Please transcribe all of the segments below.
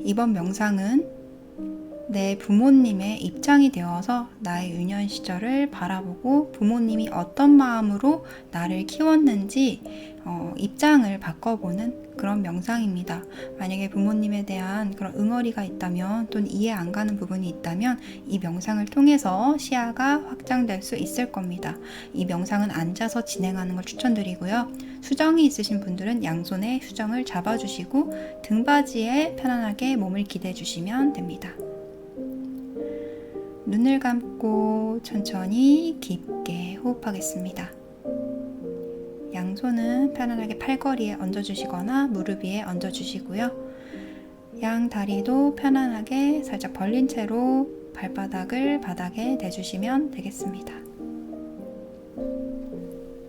이번 명상은 내 부모님의 입장이 되어서 나의 유년 시절을 바라보고 부모님이 어떤 마음으로 나를 키웠는지 입장을 바꿔보는 그런 명상입니다. 만약에 부모님에 대한 그런 응어리가 있다면 또는 이해 안 가는 부분이 있다면 이 명상을 통해서 시야가 확장될 수 있을 겁니다. 이 명상은 앉아서 진행하는 걸 추천드리고요. 수정이 있으신 분들은 양손에 수정을 잡아주시고 등받이에 편안하게 몸을 기대해 주시면 됩니다. 눈을 감고 천천히 깊게 호흡하겠습니다. 양손은 편안하게 팔걸이에 얹어주시거나 무릎 위에 얹어주시고요. 양 다리도 편안하게 살짝 벌린 채로 발바닥을 바닥에 대주시면 되겠습니다.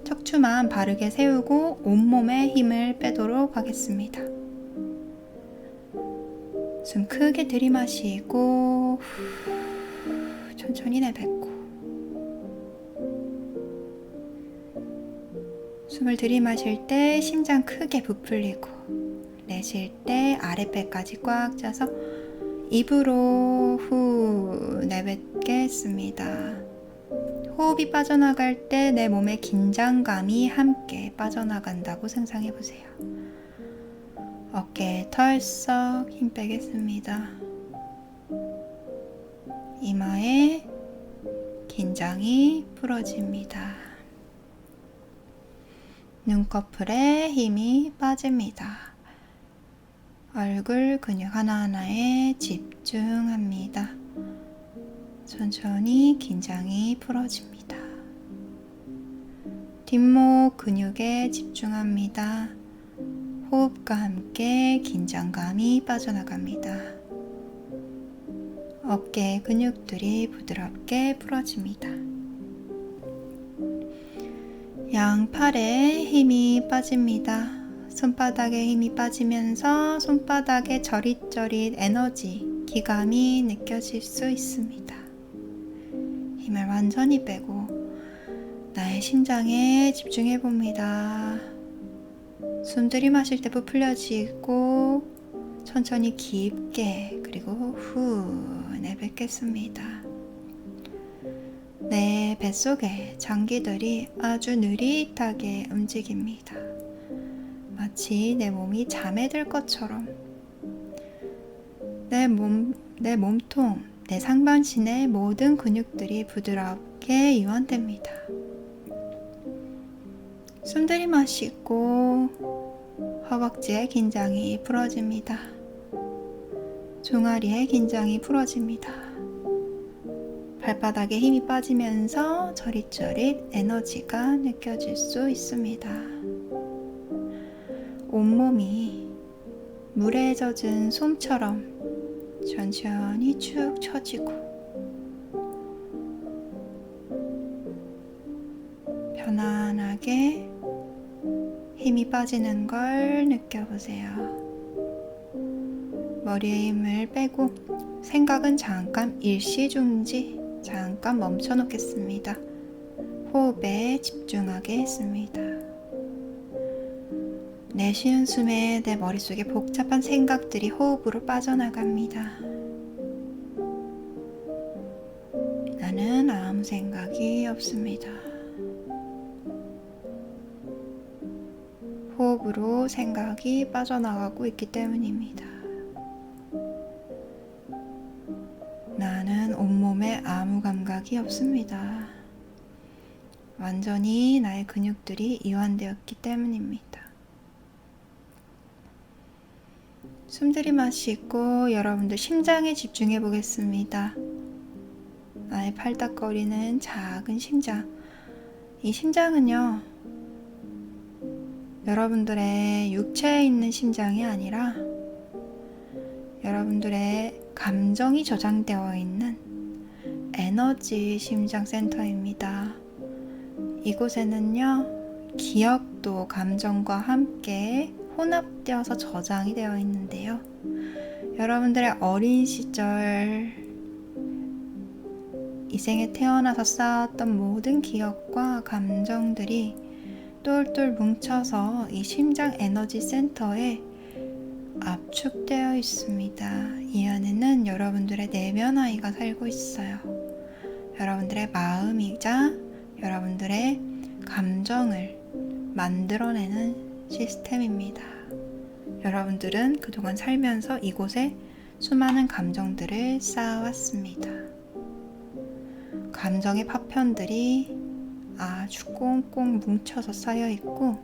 척추만 바르게 세우고 온몸에 힘을 빼도록 하겠습니다. 숨 크게 들이마시고 천천히 내뱉고, 숨을 들이마실 때 심장 크게 부풀리고, 내쉴 때 아랫배까지 꽉 짜서 입으로 후 내뱉겠습니다. 호흡이 빠져나갈 때 내 몸의 긴장감이 함께 빠져나간다고 상상해보세요. 어깨에 털썩 힘 빼겠습니다. 이마에 긴장이 풀어집니다. 눈꺼풀에 힘이 빠집니다. 얼굴 근육 하나하나에 집중합니다. 천천히 긴장이 풀어집니다. 뒷목 근육에 집중합니다. 호흡과 함께 긴장감이 빠져나갑니다. 어깨 근육들이 부드럽게 풀어집니다. 양팔에 힘이 빠집니다. 손바닥에 힘이 빠지면서 손바닥에 저릿저릿 에너지, 기감이 느껴질 수 있습니다. 힘을 완전히 빼고 나의 심장에 집중해 봅니다. 숨 들이마실 때 부풀려지고 천천히 깊게 그리고 후 내뱉겠습니다. 내 뱃속에 장기들이 아주 느릿하게 움직입니다. 마치 내 몸이 잠에 들 것처럼 내 몸통, 내 상반신의 모든 근육들이 부드럽게 이완됩니다. 숨 들이마시고 허벅지의 긴장이 풀어집니다. 종아리의 긴장이 풀어집니다. 발바닥에 힘이 빠지면서 저릿저릿 에너지가 느껴질 수 있습니다. 온몸이 물에 젖은 솜처럼 천천히 축 처지고 편안하게 힘이 빠지는 걸 느껴보세요. 머리에 힘을 빼고 생각은 잠깐 일시중지, 잠깐 멈춰 놓겠습니다. 호흡에 집중하게 했습니다. 내쉬는 숨에 내 머릿속에 복잡한 생각들이 호흡으로 빠져나갑니다. 나는 아무 생각이 없습니다. 호흡으로 생각이 빠져나가고 있기 때문입니다. 나는 온몸에 아무 감각이 없습니다. 완전히 나의 근육들이 이완되었기 때문입니다. 숨 들이마시고 여러분들 심장에 집중해 보겠습니다. 나의 팔딱거리는 작은 심장. 이 심장은요, 여러분들의 육체에 있는 심장이 아니라 여러분들의 감정이 저장되어 있는 에너지 심장 센터입니다. 이곳에는요, 기억도 감정과 함께 혼합되어서 저장이 되어 있는데요. 여러분들의 어린 시절, 이 생에 태어나서 쌓았던 모든 기억과 감정들이 똘똘 뭉쳐서 이 심장 에너지 센터에 압축되어 있습니다. 이 안에는 여러분들의 내면 아이가 살고 있어요. 여러분들의 마음이자 여러분들의 감정을 만들어내는 시스템입니다. 여러분들은 그동안 살면서 이곳에 수많은 감정들을 쌓아왔습니다. 감정의 파편들이 아주 꽁꽁 뭉쳐서 쌓여있고,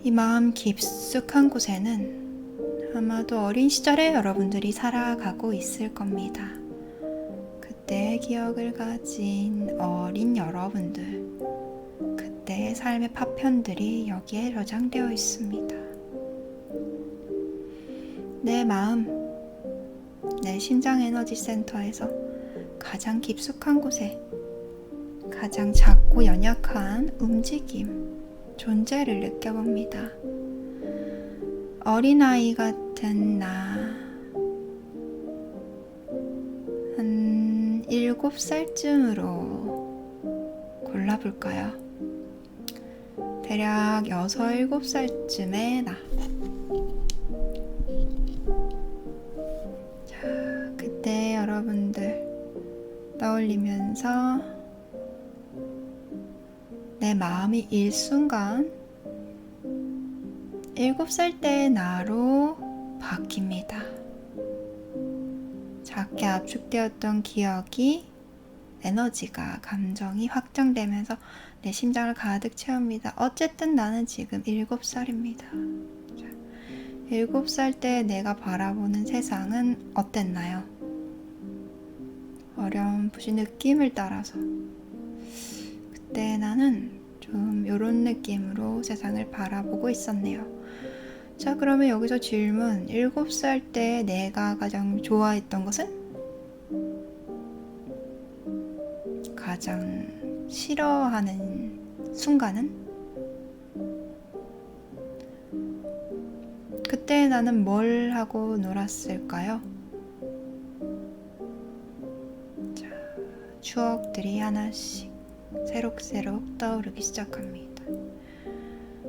이 마음 깊숙한 곳에는 아마도 어린 시절에 여러분들이 살아가고 있을 겁니다. 그때의 기억을 가진 어린 여러분들, 그때의 삶의 파편들이 여기에 저장되어 있습니다. 내 마음, 내 심장 에너지 센터에서 가장 깊숙한 곳에 가장 작고 연약한 움직임, 존재를 느껴봅니다. 어린아이 같은 나, 한 7살쯤으로 골라볼까요? 대략 6, 7살쯤의 나. 자, 그때 여러분들 떠올리면서 내 마음이 일순간 7살 때의 나로 바뀝니다. 작게 압축되었던 기억이, 에너지가, 감정이 확장되면서 내 심장을 가득 채웁니다. 어쨌든 나는 지금 7살입니다. 7살 때 내가 바라보는 세상은 어땠나요? 어렴풋이 느낌을 따라서 그때 나는 좀 이런 느낌으로 세상을 바라보고 있었네요. 자, 그러면 여기서 질문. 7살 때 내가 가장 좋아했던 것은? 가장 싫어하는 순간은? 그때 나는 뭘 하고 놀았을까요? 자, 추억들이 하나씩 새록새록 떠오르기 시작합니다.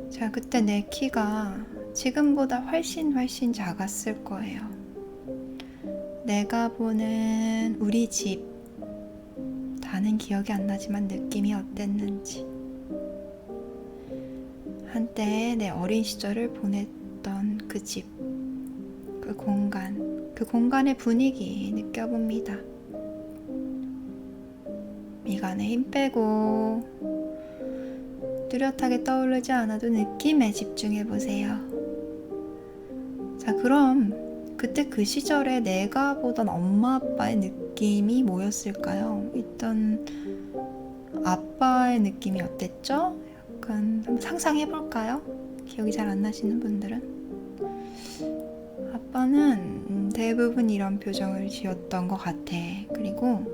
자, 그때 내 키가 지금보다 훨씬 작았을 거예요. 내가 보는 우리 집, 다는 기억이 안 나지만 느낌이 어땠는지, 한때 내 어린 시절을 보냈던 그 집, 그 공간의 분위기 느껴봅니다. 미간에 힘 빼고 뚜렷하게 떠오르지 않아도 느낌에 집중해보세요. 자, 그럼 그때 그 시절에 내가 보던 엄마 아빠의 느낌이 뭐였을까요? 일단 아빠의 느낌이 어땠죠? 약간 한번 상상해볼까요? 기억이 잘 안 나시는 분들은. 아빠는 대부분 이런 표정을 지었던 것 같아. 그리고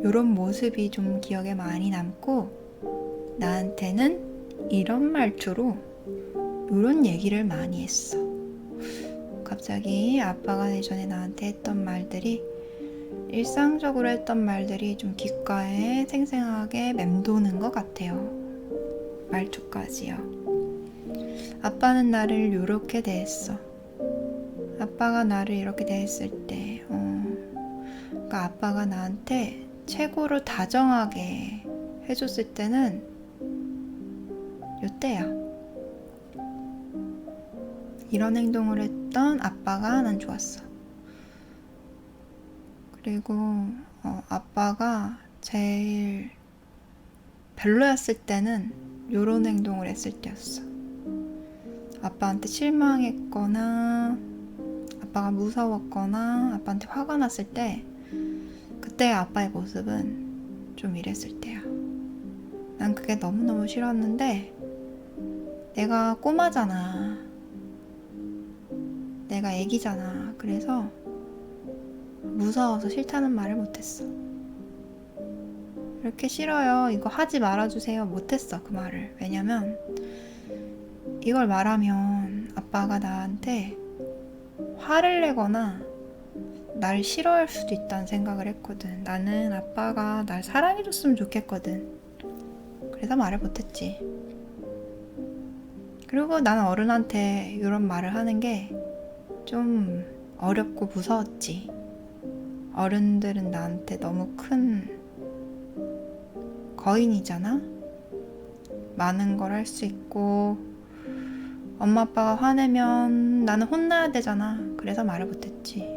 이런 모습이 좀 기억에 많이 남고, 나한테는 이런 말투로 이런 얘기를 많이 했어. 갑자기 아빠가 예전에 나한테 했던 말들이, 일상적으로 했던 말들이 좀 귓가에 생생하게 맴도는 것 같아요. 말투까지요. 아빠는 나를 이렇게 대했어. 아빠가 나를 이렇게 대했을 때, 그러니까 아빠가 나한테 최고로 다정하게 해줬을 때는 요때야. 이런 행동을 했던 아빠가 난 좋았어. 그리고 아빠가 제일 별로였을 때는 요런 행동을 했을 때였어. 아빠한테 실망했거나 아빠가 무서웠거나 아빠한테 화가 났을 때, 그때 아빠의 모습은 좀 이랬을 때야. 난 그게 너무너무 싫었는데, 내가 꼬마잖아. 내가 애기잖아. 그래서 무서워서 싫다는 말을 못했어. 이렇게 싫어요, 이거 하지 말아주세요, 못했어 그 말을. 왜냐면 이걸 말하면 아빠가 나한테 화를 내거나 날 싫어할 수도 있다는 생각을 했거든. 나는 아빠가 날 사랑해줬으면 좋겠거든. 그래서 말을 못했지. 그리고 나는 어른한테 이런 말을 하는 게 좀 어렵고 무서웠지. 어른들은 나한테 너무 큰 거인이잖아. 많은 걸 할 수 있고 엄마 아빠가 화내면 나는 혼나야 되잖아. 그래서 말을 못했지.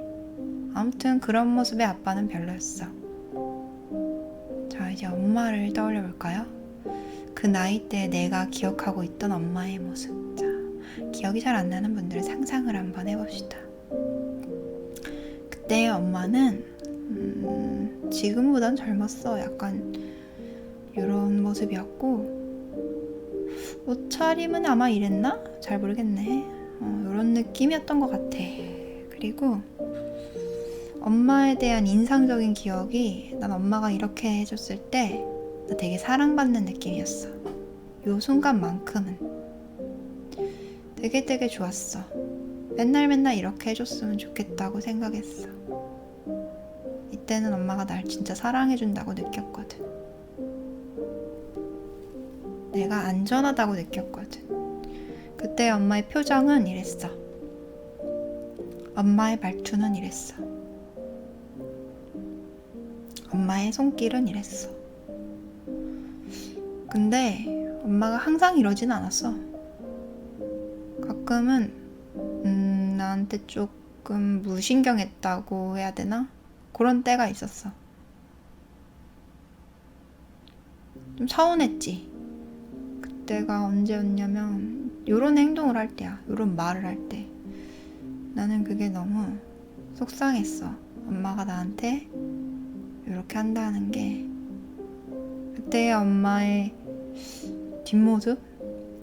아무튼 그런 모습의 아빠는 별로였어. 자, 이제 엄마를 떠올려 볼까요? 그 나이 때 내가 기억하고 있던 엄마의 모습. 자, 기억이 잘 안 나는 분들은 상상을 한번 해봅시다. 그때의 엄마는 지금보단 젊었어. 약간 이런 모습이었고 옷차림은 아마 이랬나? 잘 모르겠네. 이런 느낌이었던 것 같아. 그리고 엄마에 대한 인상적인 기억이 난 엄마가 이렇게 해줬을 때 나 되게 사랑받는 느낌이었어. 요 순간만큼은 되게 좋았어. 맨날 이렇게 해줬으면 좋겠다고 생각했어. 이때는 엄마가 날 진짜 사랑해준다고 느꼈거든. 내가 안전하다고 느꼈거든. 그때 엄마의 표정은 이랬어. 엄마의 말투는 이랬어. 엄마의 손길은 이랬어. 근데 엄마가 항상 이러진 않았어. 가끔은 나한테 조금 무신경했다고 해야 되나? 그런 때가 있었어. 좀 서운했지. 그때가 언제였냐면 요런 행동을 할 때야. 요런 말을 할 때. 나는 그게 너무 속상했어. 엄마가 나한테 이렇게 한다는 게. 그때의 엄마의 뒷모습?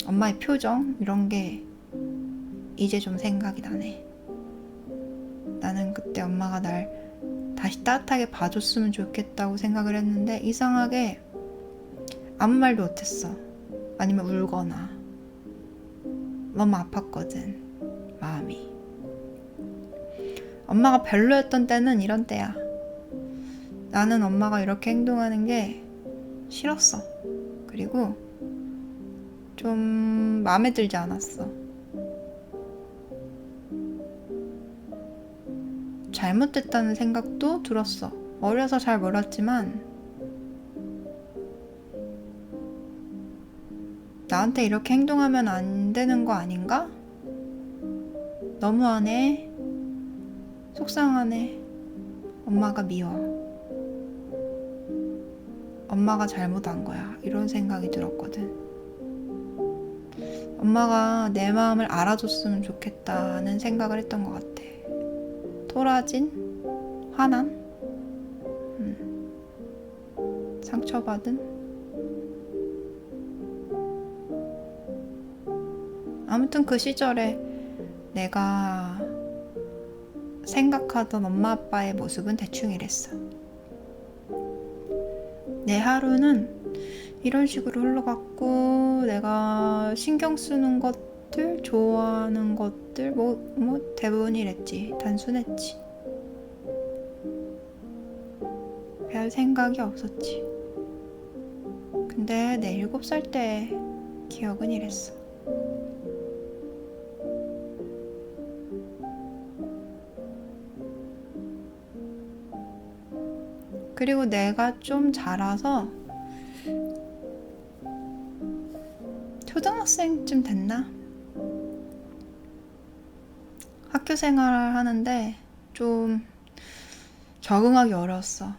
엄마의 표정? 이런 게 이제 좀 생각이 나네. 나는 그때 엄마가 날 다시 따뜻하게 봐줬으면 좋겠다고 생각을 했는데 이상하게 아무 말도 못했어. 아니면 울거나. 너무 아팠거든, 마음이. 엄마가 별로였던 때는 이런 때야. 나는 엄마가 이렇게 행동하는 게 싫었어. 그리고 좀 마음에 들지 않았어. 잘못됐다는 생각도 들었어. 어려서 잘 몰랐지만 나한테 이렇게 행동하면 안 되는 거 아닌가? 너무하네. 속상하네. 엄마가 미워. 엄마가 잘못한 거야. 이런 생각이 들었거든. 엄마가 내 마음을 알아줬으면 좋겠다는 생각을 했던 것 같아. 토라진? 화난? 상처받은? 아무튼 그 시절에 내가 생각하던 엄마 아빠의 모습은 대충 이랬어. 내 하루는 이런 식으로 흘러갔고 내가 신경 쓰는 것들, 좋아하는 것들 뭐 대부분 이랬지. 단순했지. 별 생각이 없었지. 근데 내 7살 때 기억은 이랬어. 그리고 내가 좀 자라서 초등학생쯤 됐나? 학교 생활을 하는데 좀 적응하기 어려웠어.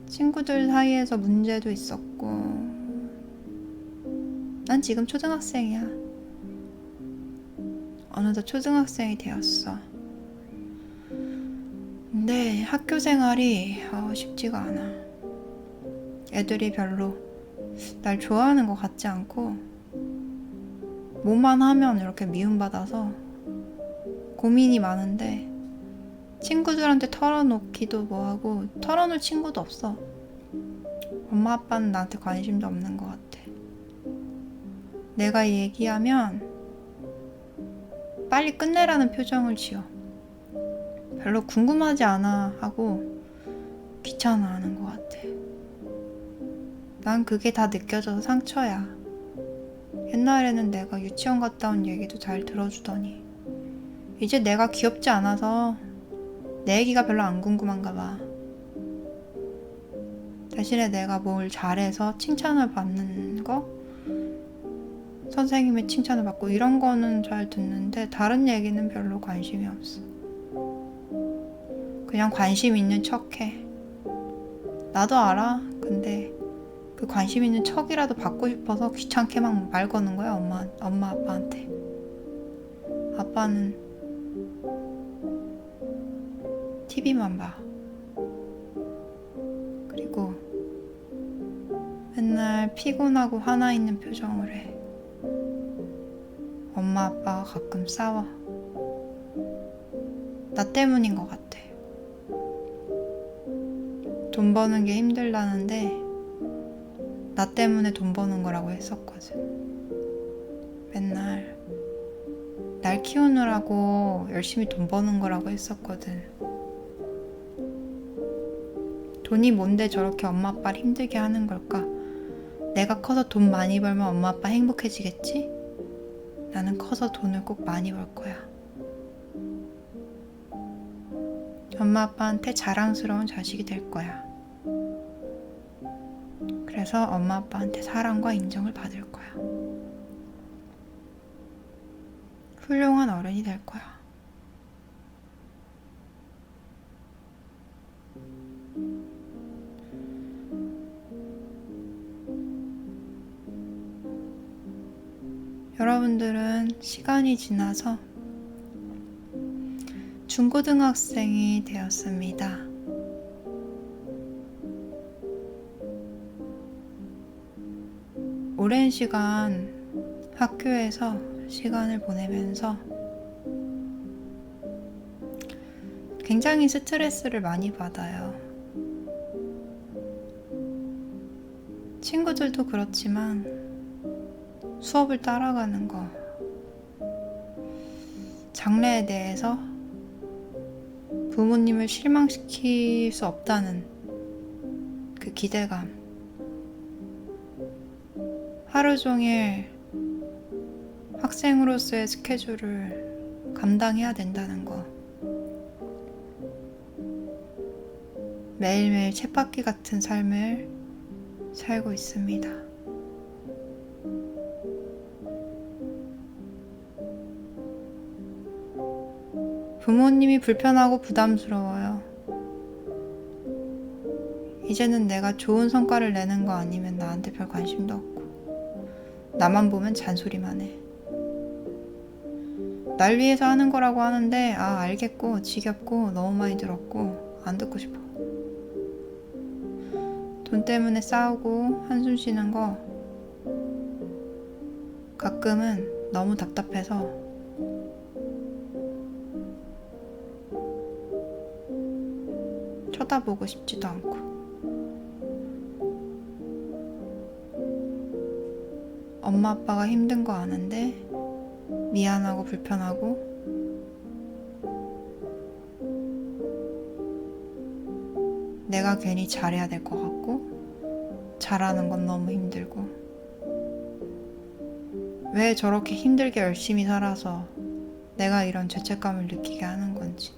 친구들 사이에서 문제도 있었고 난 지금 초등학생이야. 어느덧 초등학생이 되었어. 근데 학교 생활이 쉽지가 않아. 애들이 별로 날 좋아하는 것 같지 않고 뭐만 하면 이렇게 미움받아서 고민이 많은데 친구들한테 털어놓기도 뭐하고 털어놓을 친구도 없어. 엄마 아빠는 나한테 관심도 없는 것 같아. 내가 얘기하면 빨리 끝내라는 표정을 지어. 별로 궁금하지 않아 하고 귀찮아하는 것 같아. 난 그게 다 느껴져서 상처야. 옛날에는 내가 유치원 갔다 온 얘기도 잘 들어주더니 이제 내가 귀엽지 않아서 내 얘기가 별로 안 궁금한가 봐. 대신에 내가 뭘 잘해서 칭찬을 받는 거, 선생님의 칭찬을 받고 이런 거는 잘 듣는데 다른 얘기는 별로 관심이 없어. 그냥 관심 있는 척해. 나도 알아. 근데 그 관심 있는 척이라도 받고 싶어서 귀찮게 막 말 거는 거야, 엄마 아빠한테. 아빠는 TV만 봐. 그리고 맨날 피곤하고 화나 있는 표정을 해. 엄마 아빠가 가끔 싸워. 나 때문인 것 같아. 돈 버는 게 힘들다는데 나 때문에 돈 버는 거라고 했었거든. 맨날 날 키우느라고 열심히 돈 버는 거라고 했었거든. 돈이 뭔데 저렇게 엄마 아빠를 힘들게 하는 걸까? 내가 커서 돈 많이 벌면 엄마 아빠 행복해지겠지? 나는 커서 돈을 꼭 많이 벌 거야. 엄마 아빠한테 자랑스러운 자식이 될 거야. 그래서 엄마 아빠한테 사랑과 인정을 받을 거야. 훌륭한 어른이 될 거야. 여러분들은 시간이 지나서 중고등학생이 되었습니다. 오랜 시간 학교에서 시간을 보내면서 굉장히 스트레스를 많이 받아요. 친구들도 그렇지만 수업을 따라가는 거, 장래에 대해서 부모님을 실망시킬 수 없다는 그 기대감, 하루 종일 학생으로서의 스케줄을 감당해야 된다는 거, 매일매일 쳇바퀴 같은 삶을 살고 있습니다. 부모님이 불편하고 부담스러워요. 이제는 내가 좋은 성과를 내는 거 아니면 나한테 별 관심도 없고 나만 보면 잔소리만 해. 날 위해서 하는 거라고 하는데 알겠고 지겹고 너무 많이 들었고 안 듣고 싶어. 돈 때문에 싸우고 한숨 쉬는 거 가끔은 너무 답답해서 쳐다보고 싶지도 않고. 엄마 아빠가 힘든 거 아는데 미안하고 불편하고 내가 괜히 잘해야 될 것 같고 잘하는 건 너무 힘들고 왜 저렇게 힘들게 열심히 살아서 내가 이런 죄책감을 느끼게 하는 건지,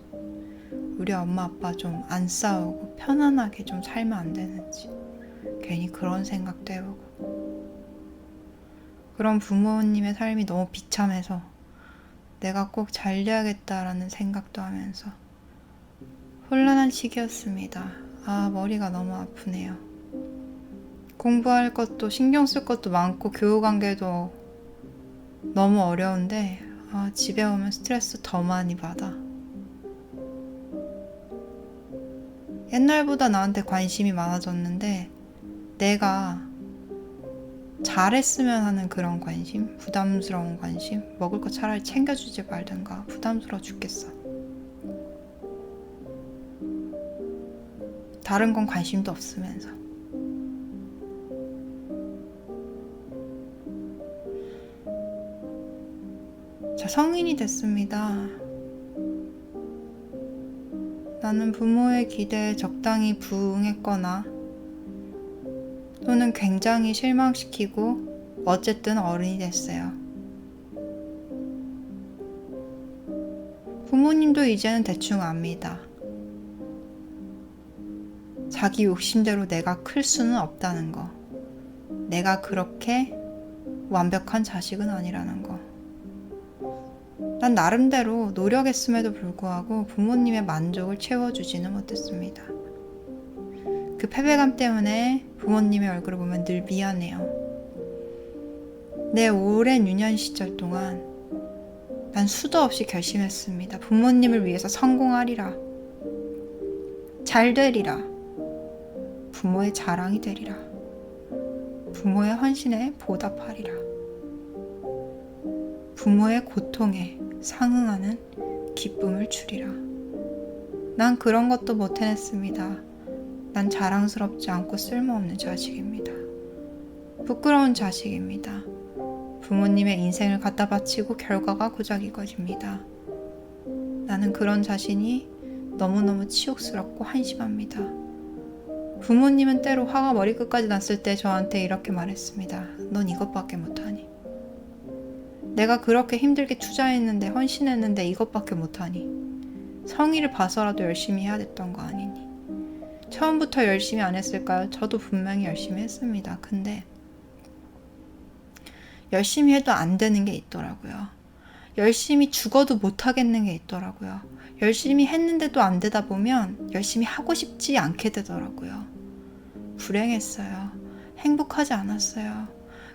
우리 엄마 아빠 좀 안 싸우고 편안하게 좀 살면 안 되는지 괜히 그런 생각도 해보고, 그런 부모님의 삶이 너무 비참해서 내가 꼭 잘 돼야겠다라는 생각도 하면서 혼란한 시기였습니다. 머리가 너무 아프네요. 공부할 것도 신경 쓸 것도 많고 교우관계도 너무 어려운데 집에 오면 스트레스 더 많이 받아. 옛날보다 나한테 관심이 많아졌는데 내가 잘했으면 하는 그런 관심, 부담스러운 관심, 먹을 거 차라리 챙겨주지 말든가, 부담스러워 죽겠어. 다른 건 관심도 없으면서. 자, 성인이 됐습니다. 나는 부모의 기대에 적당히 부응했거나 또는 굉장히 실망시키고 어쨌든 어른이 됐어요. 부모님도 이제는 대충 압니다. 자기 욕심대로 내가 클 수는 없다는 거. 내가 그렇게 완벽한 자식은 아니라는 거. 난 나름대로 노력했음에도 불구하고 부모님의 만족을 채워주지는 못했습니다. 그 패배감 때문에 부모님의 얼굴을 보면 늘 미안해요. 내 오랜 유년 시절 동안 난 수도 없이 결심했습니다. 부모님을 위해서 성공하리라. 잘 되리라. 부모의 자랑이 되리라. 부모의 헌신에 보답하리라. 부모의 고통에 상응하는 기쁨을 주리라. 난 그런 것도 못 해냈습니다. 난 자랑스럽지 않고 쓸모없는 자식입니다. 부끄러운 자식입니다. 부모님의 인생을 갖다 바치고 결과가 고작 이것입니다. 나는 그런 자신이 너무너무 치욕스럽고 한심합니다. 부모님은 때로 화가 머리끝까지 났을 때 저한테 이렇게 말했습니다. 넌 이것밖에 못하니? 내가 그렇게 힘들게 투자했는데 헌신했는데 이것밖에 못하니? 성의를 봐서라도 열심히 해야 됐던 거 아니니? 처음부터 열심히 안 했을까요? 저도 분명히 열심히 했습니다. 근데 열심히 해도 안 되는 게 있더라고요. 열심히 죽어도 못 하겠는 게 있더라고요. 열심히 했는데도 안 되다 보면 열심히 하고 싶지 않게 되더라고요. 불행했어요. 행복하지 않았어요.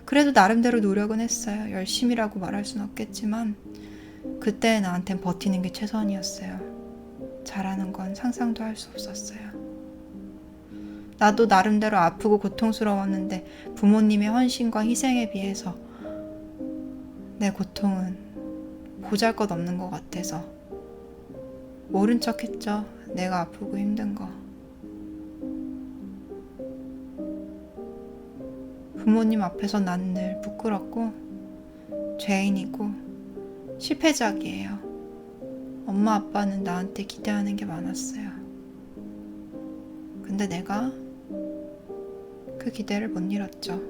그래도 나름대로 노력은 했어요. 열심히라고 말할 순 없겠지만 그때 나한텐 버티는 게 최선이었어요. 잘하는 건 상상도 할 수 없었어요. 나도 나름대로 아프고 고통스러웠는데 부모님의 헌신과 희생에 비해서 내 고통은 보잘것없는 것 같아서 모른 척 했죠. 내가 아프고 힘든 거. 부모님 앞에서 난 늘 부끄럽고 죄인이고 실패작이에요. 엄마 아빠는 나한테 기대하는 게 많았어요. 근데 내가 그 기대를 못 이뤘죠.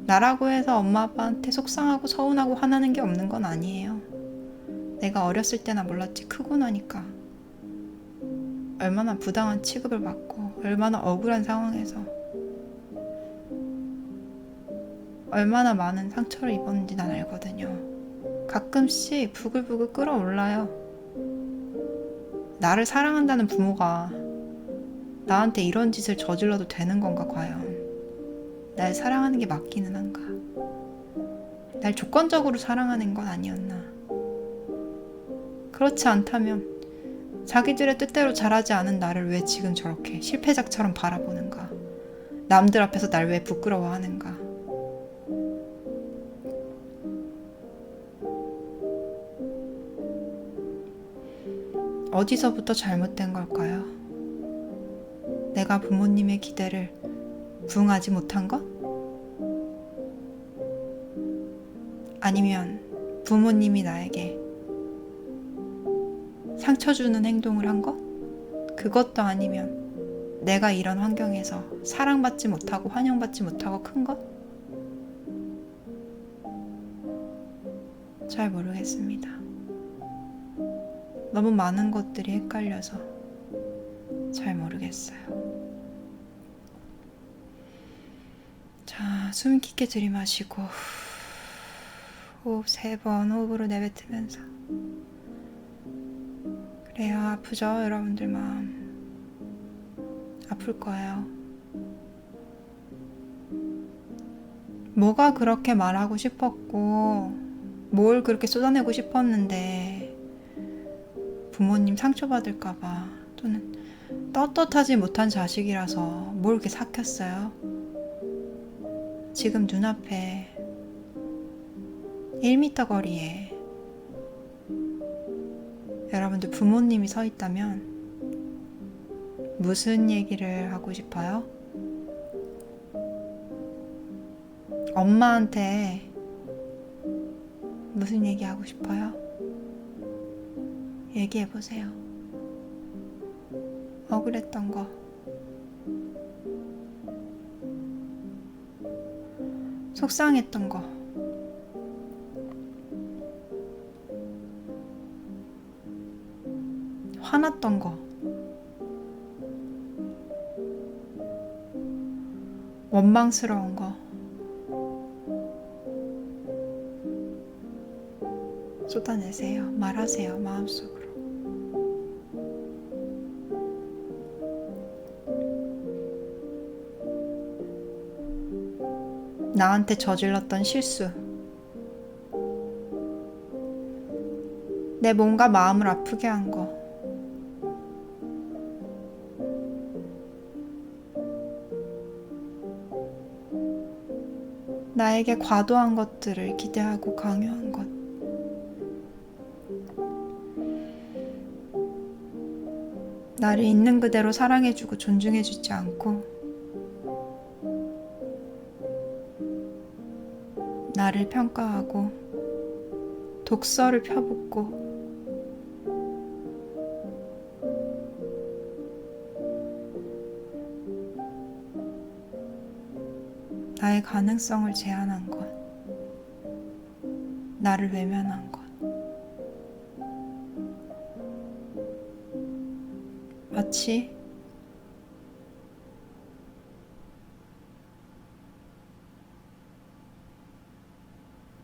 나라고 해서 엄마 아빠한테 속상하고 서운하고 화나는 게 없는 건 아니에요. 내가 어렸을 때나 몰랐지 크고 나니까 얼마나 부당한 취급을 받고 얼마나 억울한 상황에서 얼마나 많은 상처를 입었는지 난 알거든요. 가끔씩 부글부글 끓어올라요. 나를 사랑한다는 부모가 나한테 이런 짓을 저질러도 되는 건가 과연. 날 사랑하는 게 맞기는 한가. 날 조건적으로 사랑하는 건 아니었나. 그렇지 않다면 자기들의 뜻대로 자라지 않은 나를 왜 지금 저렇게 실패작처럼 바라보는가. 남들 앞에서 날 왜 부끄러워하는가. 어디서부터 잘못된 걸까요? 내가 부모님의 기대를 부응하지 못한 것? 아니면 부모님이 나에게 상처 주는 행동을 한 것? 그것도 아니면 내가 이런 환경에서 사랑받지 못하고 환영받지 못하고 큰 것? 잘 모르겠습니다. 너무 많은 것들이 헷갈려서 잘 모르겠어요. 자, 숨 깊게 들이마시고 호흡 3번 호흡으로 내뱉으면서. 그래요. 아프죠? 여러분들 마음 아플 거예요. 뭐가 그렇게 말하고 싶었고 뭘 그렇게 쏟아내고 싶었는데 부모님 상처받을까봐 또는 떳떳하지 못한 자식이라서 뭘 이렇게 삭혔어요. 지금 눈앞에 1m 거리에 여러분들 부모님이 서 있다면 무슨 얘기를 하고 싶어요? 엄마한테 무슨 얘기 하고 싶어요? 얘기해보세요. 억울했던 거. 속상했던 거, 화났던 거, 원망스러운 거 쏟아내세요. 말하세요. 마음속으로. 나한테 저질렀던 실수, 내 몸과 마음을 아프게 한 거, 나에게 과도한 것들을 기대하고 강요한 것, 나를 있는 그대로 사랑해주고 존중해주지 않고 나를 평가하고 독서를 펴붓고 나의 가능성을 제한한 것, 나를 외면한 것, 마치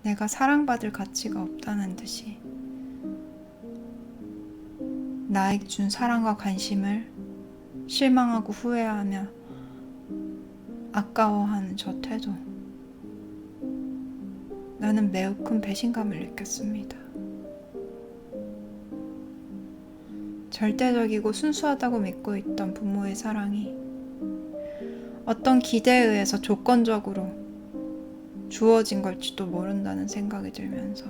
내가 사랑받을 가치가 없다는 듯이 나에게 준 사랑과 관심을 실망하고 후회하며 아까워하는 저 태도, 나는 매우 큰 배신감을 느꼈습니다. 절대적이고 순수하다고 믿고 있던 부모의 사랑이 어떤 기대에 의해서 조건적으로 주어진 걸지도 모른다는 생각이 들면서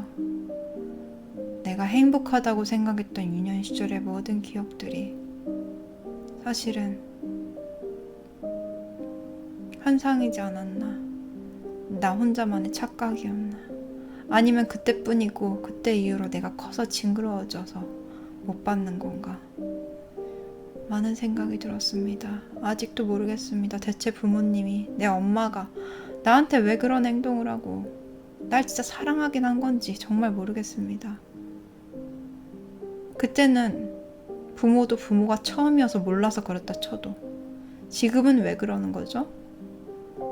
내가 행복하다고 생각했던 유년 시절의 모든 기억들이 사실은 환상이지 않았나, 나 혼자만의 착각이었나, 아니면 그때뿐이고 그때 이후로 내가 커서 징그러워져서 못 받는 건가, 많은 생각이 들었습니다. 아직도 모르겠습니다. 대체 부모님이, 내 엄마가 나한테 왜 그런 행동을 하고 날 진짜 사랑하긴 한 건지 정말 모르겠습니다. 그때는 부모도 부모가 처음이어서 몰라서 그랬다 쳐도 지금은 왜 그러는 거죠?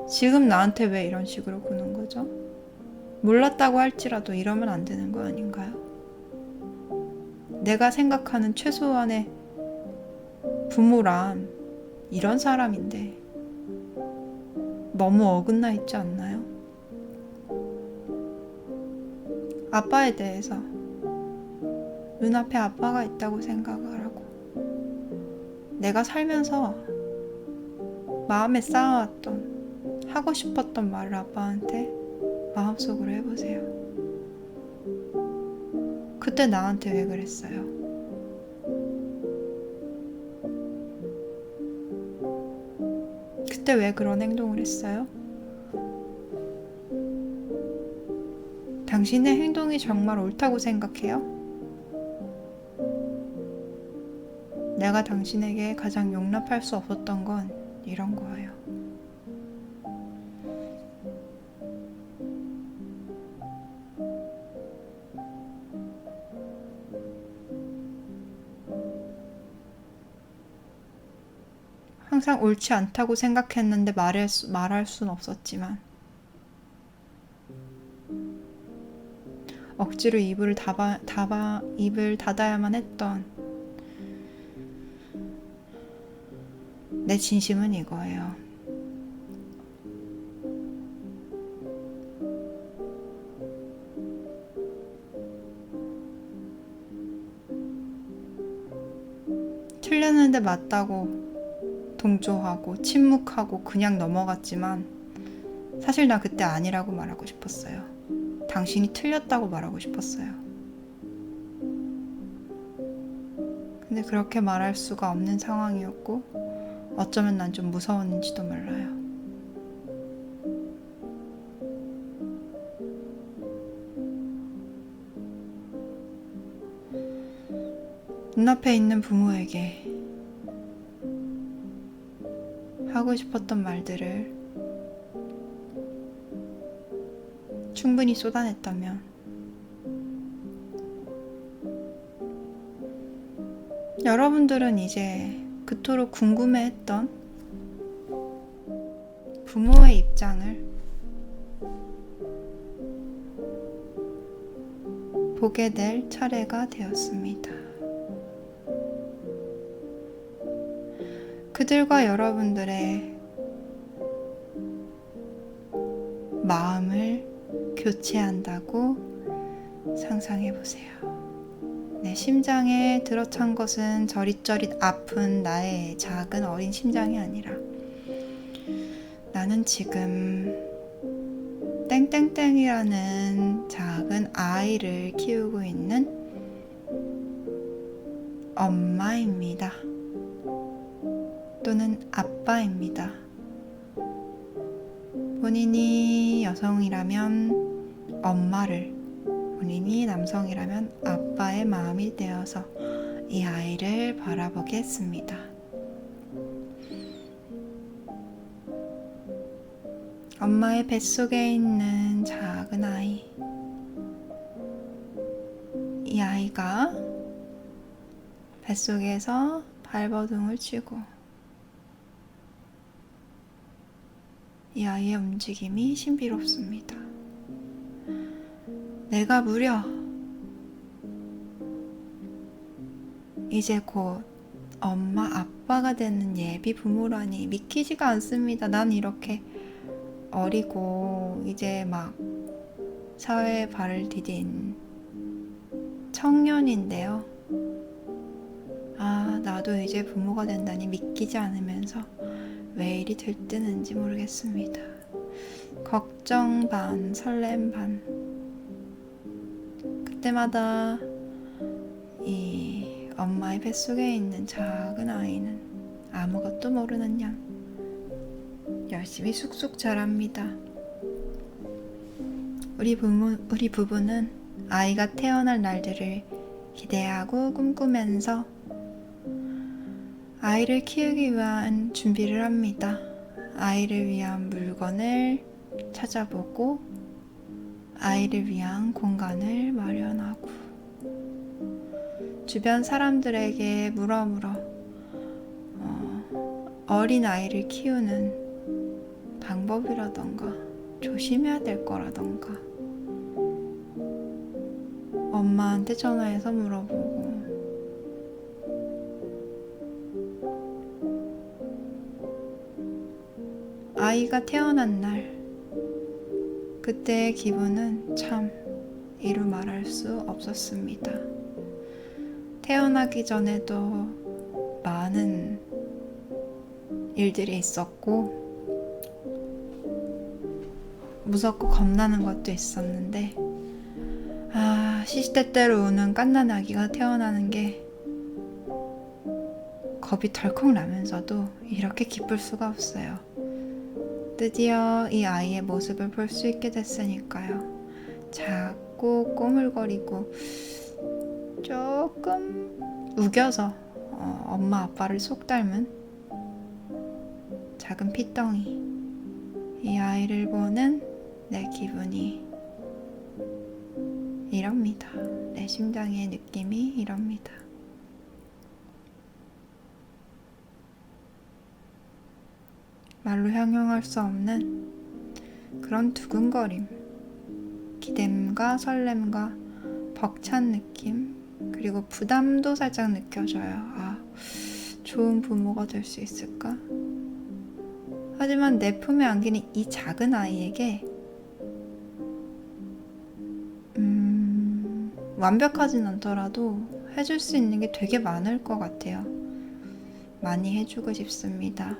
지금 나한테 왜 이런 식으로 구는 거죠? 몰랐다고 할지라도 이러면 안 되는 거 아닌가요? 내가 생각하는 최소한의 부모란 이런 사람인데 너무 어긋나 있지 않나요? 아빠에 대해서 눈앞에 아빠가 있다고 생각을 하고 내가 살면서 마음에 쌓아왔던 하고 싶었던 말을 아빠한테 마음속으로 해보세요. 그때 나한테 왜 그랬어요? 그때 왜 그런 행동을 했어요? 당신의 행동이 정말 옳다고 생각해요? 내가 당신에게 가장 용납할 수 없었던 건 이런 거예요. 항상 옳지 않다고 생각했는데 말할 순 없었지만 억지로 입을 닫아야만 했던 내 진심은 이거예요. 틀렸는데 맞다고 동조하고 침묵하고 그냥 넘어갔지만 사실 나 그때 아니라고 말하고 싶었어요. 당신이 틀렸다고 말하고 싶었어요. 근데 그렇게 말할 수가 없는 상황이었고 어쩌면 난 좀 무서웠는지도 몰라요. 눈앞에 있는 부모에게 하고 싶었던 말들을 충분히 쏟아냈다면 여러분들은 이제 그토록 궁금해했던 부모의 입장을 보게 될 차례가 되었습니다. 그들과 여러분들의 마음을 교체한다고 상상해 보세요. 내 심장에 들어찬 것은 저릿저릿 아픈 나의 작은 어린 심장이 아니라 나는 지금 땡땡땡이라는 작은 아이를 키우고 있는 엄마입니다. 또는 아빠입니다. 본인이 여성이라면 엄마를, 본인이 남성이라면 아빠의 마음이 되어서 이 아이를 바라보겠습니다. 엄마의 뱃속에 있는 작은 아이, 이 아이가 뱃속에서 발버둥을 치고 이 아이의 움직임이 신비롭습니다. 내가 무려 이제 곧 엄마 아빠가 되는 예비 부모라니 믿기지가 않습니다. 난 이렇게 어리고 이제 막 사회에 발을 디딘 청년인데요. 나도 이제 부모가 된다니 믿기지 않으면서 왜 이리 들뜨는지 모르겠습니다. 걱정 반, 설렘 반. 그때마다 이 엄마의 뱃속에 있는 작은 아이는 아무것도 모르는 양 열심히 쑥쑥 자랍니다. 우리 부부는 아이가 태어날 날들을 기대하고 꿈꾸면서 아이를 키우기 위한 준비를 합니다. 아이를 위한 물건을 찾아보고 아이를 위한 공간을 마련하고 주변 사람들에게 물어 어린 아이를 키우는 방법이라던가 조심해야 될 거라던가 엄마한테 전화해서 물어보고 아이가 태어난 날 그때의 기분은 참 이루 말할 수 없었습니다. 태어나기 전에도 많은 일들이 있었고 무섭고 겁나는 것도 있었는데 시시때때로 우는 갓난아기가 태어나는 게 겁이 덜컥 나면서도 이렇게 기쁠 수가 없어요. 드디어 이 아이의 모습을 볼 수 있게 됐으니까요. 작고 꼬물거리고 조금 우겨서 엄마 아빠를 속 닮은 작은 피덩이, 이 아이를 보는 내 기분이 이럽니다. 내 심장의 느낌이 이럽니다. 말로 형용할 수 없는 그런 두근거림, 기댐과 설렘과 벅찬 느낌, 그리고 부담도 살짝 느껴져요. 좋은 부모가 될 수 있을까? 하지만 내 품에 안기는 이 작은 아이에게 완벽하진 않더라도 해줄 수 있는 게 되게 많을 것 같아요. 많이 해주고 싶습니다.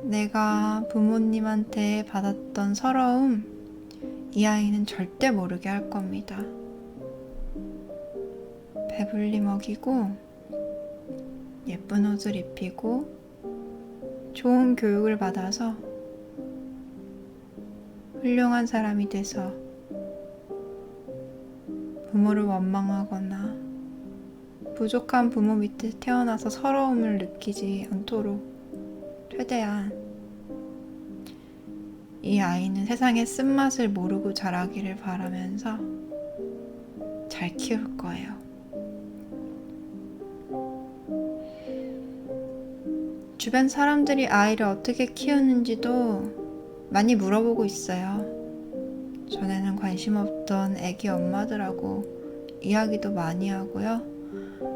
내가 부모님한테 받았던 서러움, 이 아이는 절대 모르게 할 겁니다. 배불리 먹이고, 예쁜 옷을 입히고, 좋은 교육을 받아서 훌륭한 사람이 돼서 부모를 원망하거나 부족한 부모 밑에 태어나서 서러움을 느끼지 않도록 최대한 이 아이는 세상의 쓴맛을 모르고 자라기를 바라면서 잘 키울 거예요. 주변 사람들이 아이를 어떻게 키우는지도 많이 물어보고 있어요. 전에는 관심 없던 애기 엄마들하고 이야기도 많이 하고요.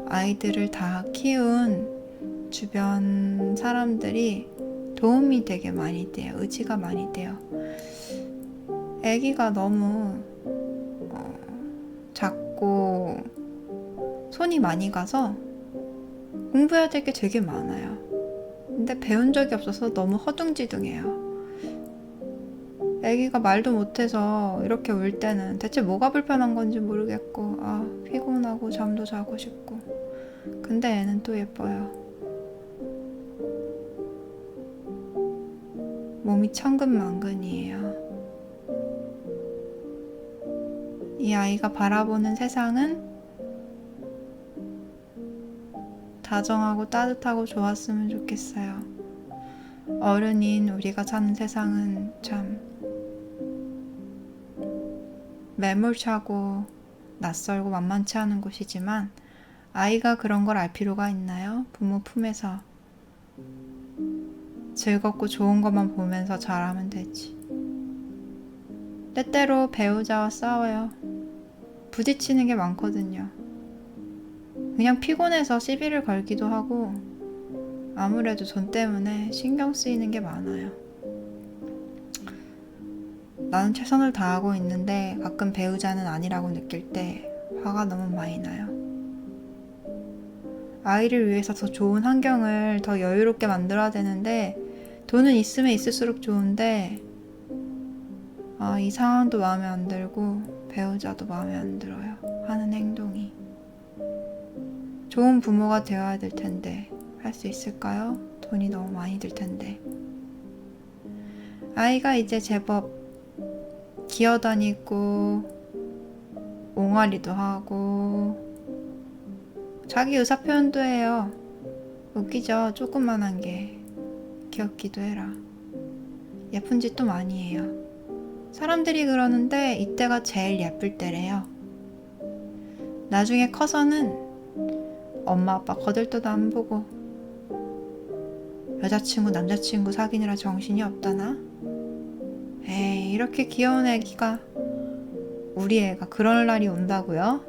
아이들을 다 키운 주변 사람들이 도움이 되게 많이 돼요. 의지가 많이 돼요. 애기가 너무 작고 손이 많이 가서 공부해야 될 게 되게 많아요. 근데 배운 적이 없어서 너무 허둥지둥해요. 애기가 말도 못해서 이렇게 울 때는 대체 뭐가 불편한 건지 모르겠고, 피곤하고 잠도 자고 싶고. 근데 애는 또 예뻐요. 몸이 천근만근이에요. 이 아이가 바라보는 세상은 다정하고 따뜻하고 좋았으면 좋겠어요. 어른인 우리가 사는 세상은 참 매몰차고 낯설고 만만치 않은 곳이지만 아이가 그런 걸 알 필요가 있나요? 부모 품에서 즐겁고 좋은 것만 보면서 자라면 되지. 때때로 배우자와 싸워요. 부딪히는 게 많거든요. 그냥 피곤해서 시비를 걸기도 하고 아무래도 돈 때문에 신경 쓰이는 게 많아요. 나는 최선을 다하고 있는데 가끔 배우자는 아니라고 느낄 때 화가 너무 많이 나요. 아이를 위해서 더 좋은 환경을 더 여유롭게 만들어야 되는데 돈은 있으면 있을수록 좋은데 이 상황도 마음에 안 들고 배우자도 마음에 안 들어요. 하는 행동이. 좋은 부모가 되어야 될 텐데 할 수 있을까요? 돈이 너무 많이 들 텐데. 아이가 이제 제법 기어다니고 옹알이도 하고 자기 의사표현도 해요. 웃기죠? 조그만한 게 귀엽기도 해라. 예쁜 짓도 많이 해요. 사람들이 그러는데 이때가 제일 예쁠 때래요. 나중에 커서는 엄마 아빠 거들떠도 안 보고 여자친구 남자친구 사귀느라 정신이 없다나? 에이, 이렇게 귀여운 애기가 우리 애가 그럴 날이 온다고요?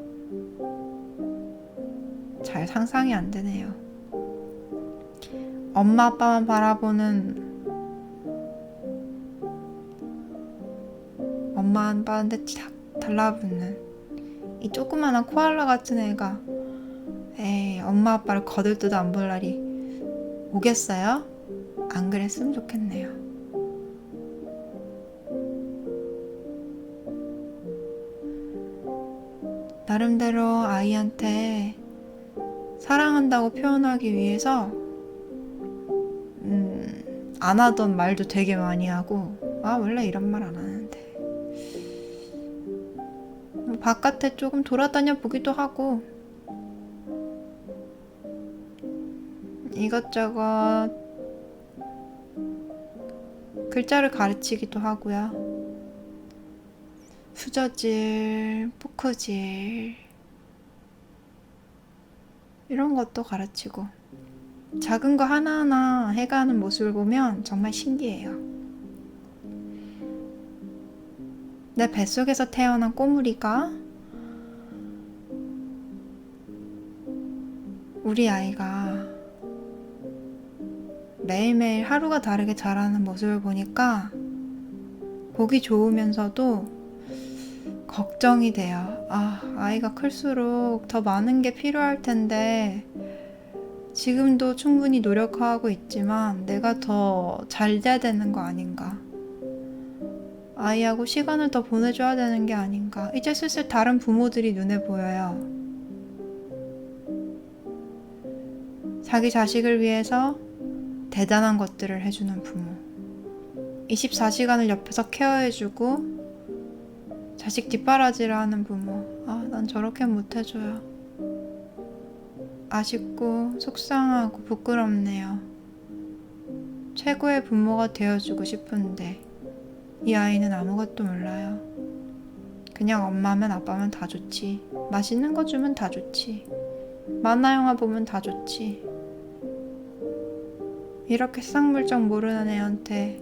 잘 상상이 안 되네요. 엄마 아빠만 바라보는 엄마 아빠한테 탁 달라붙는 이 조그마한 코알라 같은 애가 에이, 엄마 아빠를 거들떠도 안 볼 날이 오겠어요? 안 그랬으면 좋겠네요. 나름대로 아이한테 사랑한다고 표현하기 위해서 안 하던 말도 되게 많이 하고 원래 이런 말 안 하는데 바깥에 조금 돌아다녀 보기도 하고 이것저것 글자를 가르치기도 하고요. 수저질, 포크질 이런 것도 가르치고 작은 거 하나하나 해가는 모습을 보면 정말 신기해요. 내 뱃속에서 태어난 꼬물이가 우리 아이가 매일매일 하루가 다르게 자라는 모습을 보니까 보기 좋으면서도 걱정이 돼요. 아이가 클수록 더 많은 게 필요할 텐데 지금도 충분히 노력하고 있지만 내가 더 잘 돼야 되는 거 아닌가. 아이하고 시간을 더 보내줘야 되는 게 아닌가. 이제 슬슬 다른 부모들이 눈에 보여요. 자기 자식을 위해서 대단한 것들을 해주는 부모. 24시간을 옆에서 케어해주고 자식 뒷바라지를 하는 부모. 난 저렇게 못해줘요. 아쉽고 속상하고 부끄럽네요. 최고의 부모가 되어주고 싶은데 이 아이는 아무것도 몰라요. 그냥 엄마면 아빠면 다 좋지. 맛있는 거 주면 다 좋지. 만화 영화 보면 다 좋지. 이렇게 쌍물정 모르는 애한테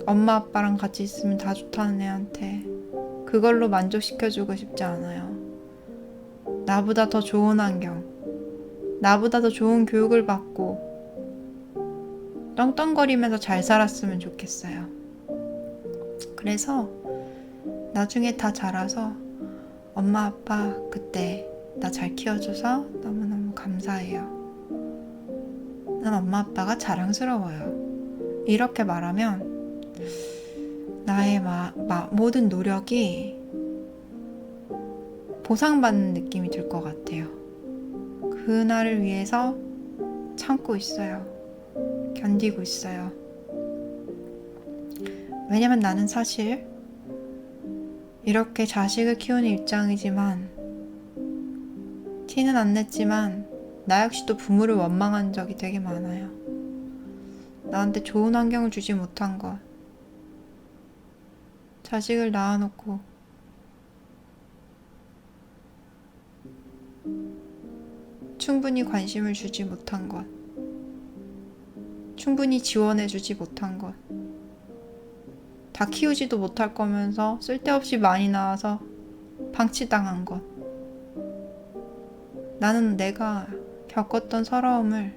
엄마 아빠랑 같이 있으면 다 좋다는 애한테 그걸로 만족시켜주고 싶지 않아요. 나보다 더 좋은 환경, 나보다 더 좋은 교육을 받고 떵떵거리면서 잘 살았으면 좋겠어요. 그래서 나중에 다 자라서 엄마 아빠 그때 나 잘 키워줘서 너무너무 감사해요. 난 엄마 아빠가 자랑스러워요. 이렇게 말하면 나의 모든 노력이 보상받는 느낌이 들 것 같아요. 그날을 위해서 참고 있어요. 견디고 있어요. 왜냐면 나는 사실 이렇게 자식을 키우는 입장이지만 티는 안 냈지만 나 역시도 부모를 원망한 적이 되게 많아요. 나한테 좋은 환경을 주지 못한 것, 자식을 낳아놓고 충분히 관심을 주지 못한 것, 충분히 지원해주지 못한 것, 다 키우지도 못할 거면서 쓸데없이 많이 낳아서 방치당한 것. 나는 내가 겪었던 서러움을,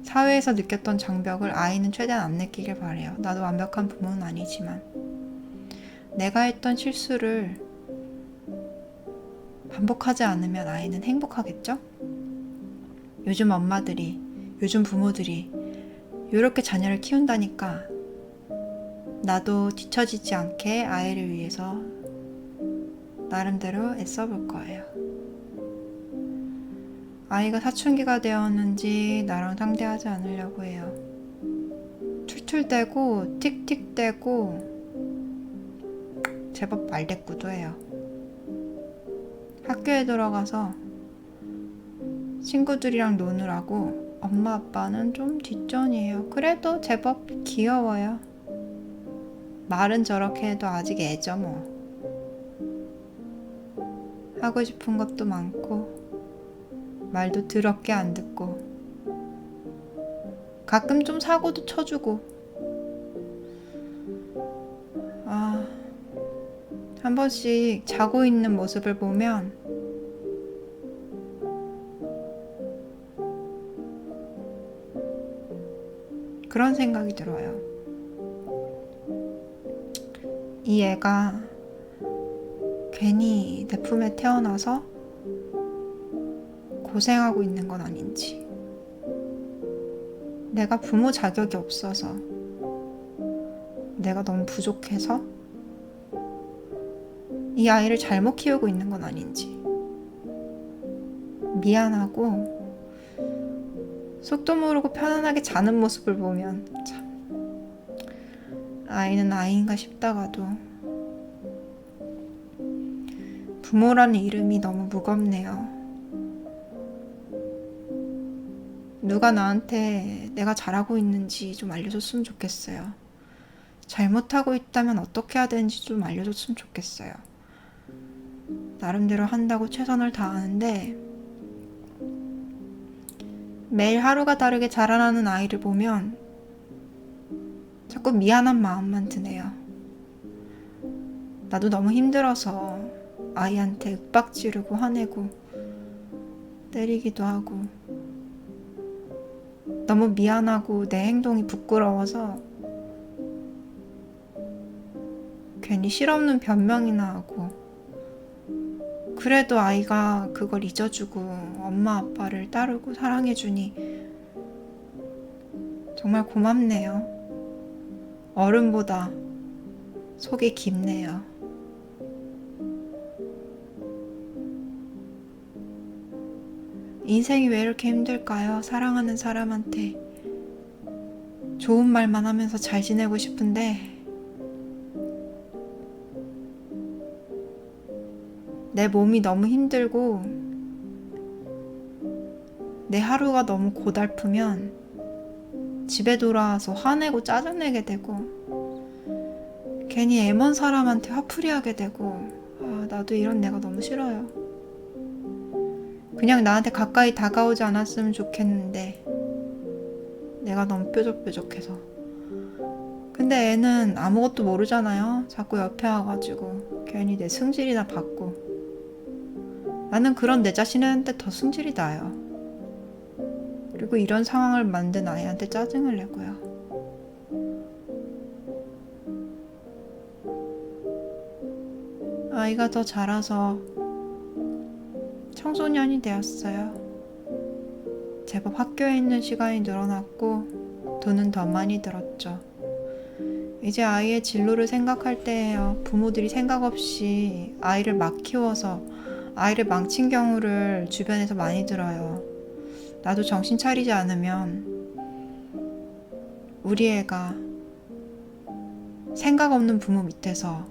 사회에서 느꼈던 장벽을 아이는 최대한 안 느끼길 바래요. 나도 완벽한 부모는 아니지만 내가 했던 실수를 반복하지 않으면 아이는 행복하겠죠? 요즘 엄마들이, 요즘 부모들이 이렇게 자녀를 키운다니까 나도 뒤처지지 않게 아이를 위해서 나름대로 애써볼 거예요. 아이가 사춘기가 되었는지 나랑 상대하지 않으려고 해요. 툴툴대고 틱틱대고 제법 말대꾸도 해요. 학교에 들어가서 친구들이랑 노느라고 엄마 아빠는 좀 뒷전이에요. 그래도 제법 귀여워요. 말은 저렇게 해도 아직 애죠 뭐. 하고 싶은 것도 많고 말도 더럽게 안 듣고 가끔 좀 사고도 쳐주고 한 번씩 자고 있는 모습을 보면 그런 생각이 들어요. 이 애가 괜히 내 품에 태어나서 고생하고 있는 건 아닌지, 내가 부모 자격이 없어서, 내가 너무 부족해서 이 아이를 잘못 키우고 있는 건 아닌지 미안하고, 속도 모르고 편안하게 자는 모습을 보면 참 아이는 아이인가 싶다가도 부모라는 이름이 너무 무겁네요. 누가 나한테 내가 잘하고 있는지 좀 알려줬으면 좋겠어요. 잘못하고 있다면 어떻게 해야 되는지 좀 알려줬으면 좋겠어요. 나름대로 한다고 최선을 다하는데 매일 하루가 다르게 자라나는 아이를 보면 자꾸 미안한 마음만 드네요. 나도 너무 힘들어서 아이한테 윽박 지르고 화내고 때리기도 하고 너무 미안하고 내 행동이 부끄러워서 괜히 실없는 변명이나 하고, 그래도 아이가 그걸 잊어주고 엄마 아빠를 따르고 사랑해주니 정말 고맙네요. 어른보다 속이 깊네요. 인생이 왜 이렇게 힘들까요? 사랑하는 사람한테 좋은 말만 하면서 잘 지내고 싶은데 내 몸이 너무 힘들고 내 하루가 너무 고달프면 집에 돌아와서 화내고 짜증내게 되고 괜히 애먼 사람한테 화풀이하게 되고 나도 이런 내가 너무 싫어요. 그냥 나한테 가까이 다가오지 않았으면 좋겠는데 내가 너무 뾰족뾰족해서. 근데 애는 아무것도 모르잖아요. 자꾸 옆에 와가지고 괜히 내 승질이나 받고. 나는 그런 내 자신한테 더 승질이 나요. 그리고 이런 상황을 만든 아이한테 짜증을 내고요. 아이가 더 자라서 청소년이 되었어요. 제법 학교에 있는 시간이 늘어났고 돈은 더 많이 들었죠. 이제 아이의 진로를 생각할 때예요. 부모들이 생각 없이 아이를 막 키워서 아이를 망친 경우를 주변에서 많이 들어요. 나도 정신 차리지 않으면 우리 애가 생각 없는 부모 밑에서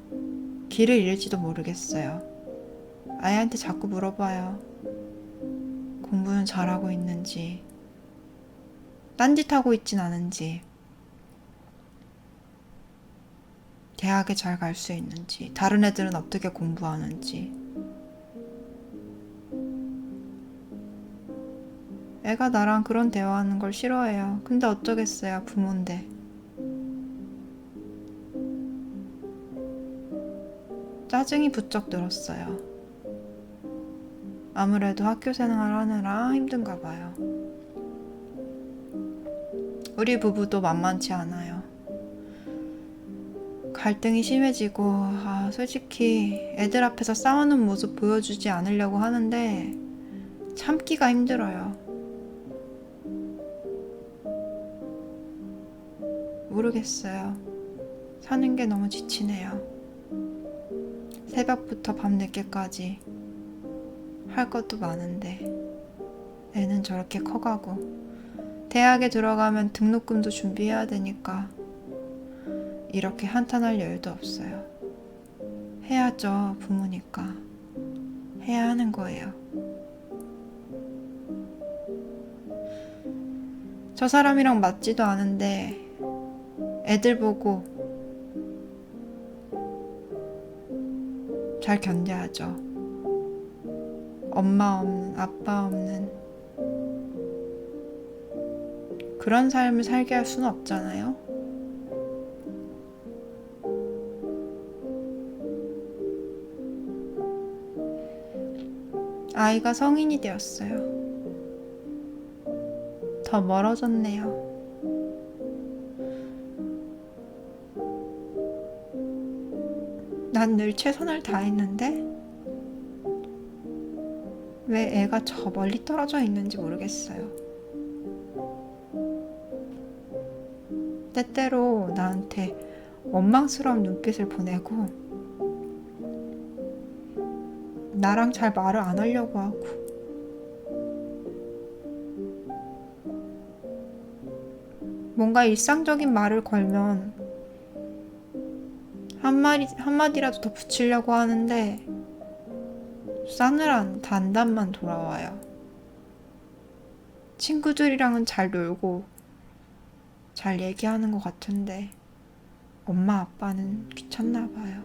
길을 잃을지도 모르겠어요. 아이한테 자꾸 물어봐요. 공부는 잘하고 있는지, 딴짓하고 있진 않은지, 대학에 잘 갈 수 있는지, 다른 애들은 어떻게 공부하는지. 애가 나랑 그런 대화하는 걸 싫어해요. 근데 어쩌겠어요, 부모인데. 짜증이 부쩍 늘었어요. 아무래도 학교 생활 하느라 힘든가 봐요. 우리 부부도 만만치 않아요. 갈등이 심해지고 솔직히 애들 앞에서 싸우는 모습 보여주지 않으려고 하는데 참기가 힘들어요. 모르겠어요. 사는 게 너무 지치네요. 새벽부터 밤늦게까지 할 것도 많은데 애는 저렇게 커가고 대학에 들어가면 등록금도 준비해야 되니까 이렇게 한탄할 여유도 없어요. 해야죠, 부모니까. 해야 하는 거예요. 저 사람이랑 맞지도 않은데 애들 보고 잘 견뎌야죠. 엄마 없는, 아빠 없는 그런 삶을 살게 할 수는 없잖아요. 아이가 성인이 되었어요. 더 멀어졌네요. 난 늘 최선을 다했는데 왜 애가 저 멀리 떨어져 있는지 모르겠어요. 때때로 나한테 원망스러운 눈빛을 보내고 나랑 잘 말을 안 하려고 하고 뭔가 일상적인 말을 걸면 한마디라도 더 붙이려고 하는데 싸늘한 단답만 돌아와요. 친구들이랑은 잘 놀고 잘 얘기하는 것 같은데 엄마 아빠는 귀찮나 봐요.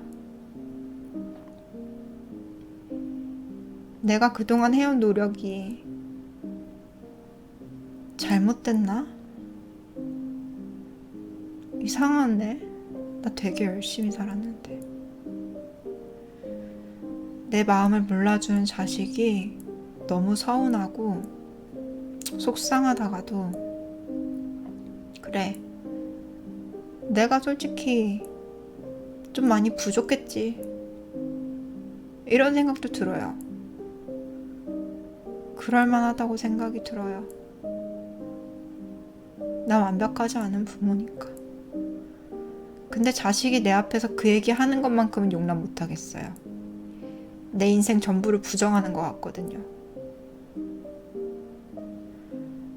내가 그동안 해온 노력이 잘못됐나? 이상하네. 나 되게 열심히 살았는데. 내 마음을 몰라주는 자식이 너무 서운하고 속상하다가도 그래, 내가 솔직히 좀 많이 부족했지. 이런 생각도 들어요. 그럴만하다고 생각이 들어요. 나 완벽하지 않은 부모니까. 근데 자식이 내 앞에서 그 얘기 하는 것만큼은 용납 못하겠어요. 내 인생 전부를 부정하는 것 같거든요.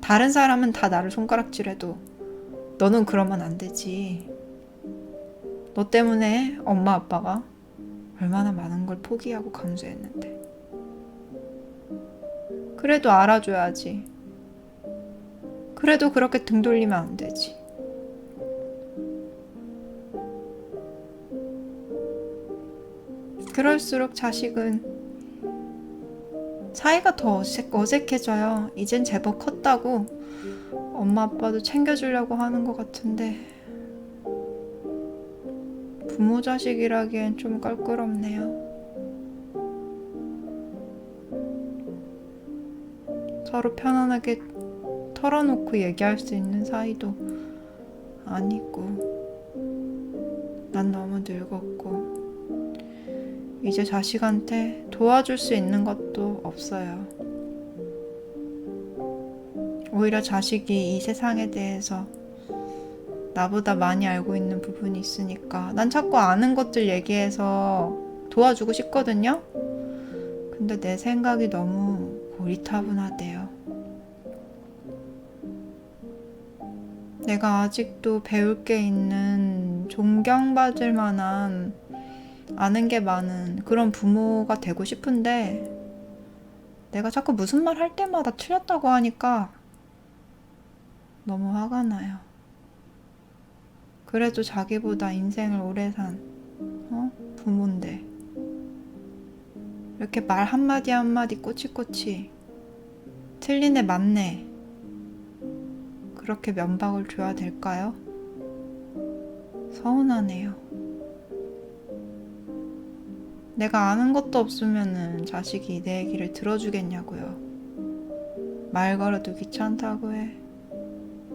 다른 사람은 다 나를 손가락질해도 너는 그러면 안 되지. 너 때문에 엄마 아빠가 얼마나 많은 걸 포기하고 감수했는데. 그래도 알아줘야지. 그래도 그렇게 등 돌리면 안 되지. 그럴수록 자식은 사이가 더 어색해져요. 이젠 제법 컸다고 엄마 아빠도 챙겨주려고 하는 것 같은데 부모 자식이라기엔 좀 껄끄럽네요. 서로 편안하게 털어놓고 얘기할 수 있는 사이도 아니고 난 너무 늙었고 이제 자식한테 도와줄 수 있는 것도 없어요. 오히려 자식이 이 세상에 대해서 나보다 많이 알고 있는 부분이 있으니까 난 자꾸 아는 것들 얘기해서 도와주고 싶거든요. 근데 내 생각이 너무 고리타분하대요. 내가 아직도 배울 게 있는 존경받을 만한 아는 게 많은 그런 부모가 되고 싶은데 내가 자꾸 무슨 말 할 때마다 틀렸다고 하니까 너무 화가 나요. 그래도 자기보다 인생을 오래 산 부모인데 이렇게 말 한마디 한마디 꼬치꼬치 틀리네 맞네 그렇게 면박을 줘야 될까요? 서운하네요. 내가 아는 것도 없으면은 자식이 내 얘기를 들어주겠냐고요. 말 걸어도 귀찮다고 해.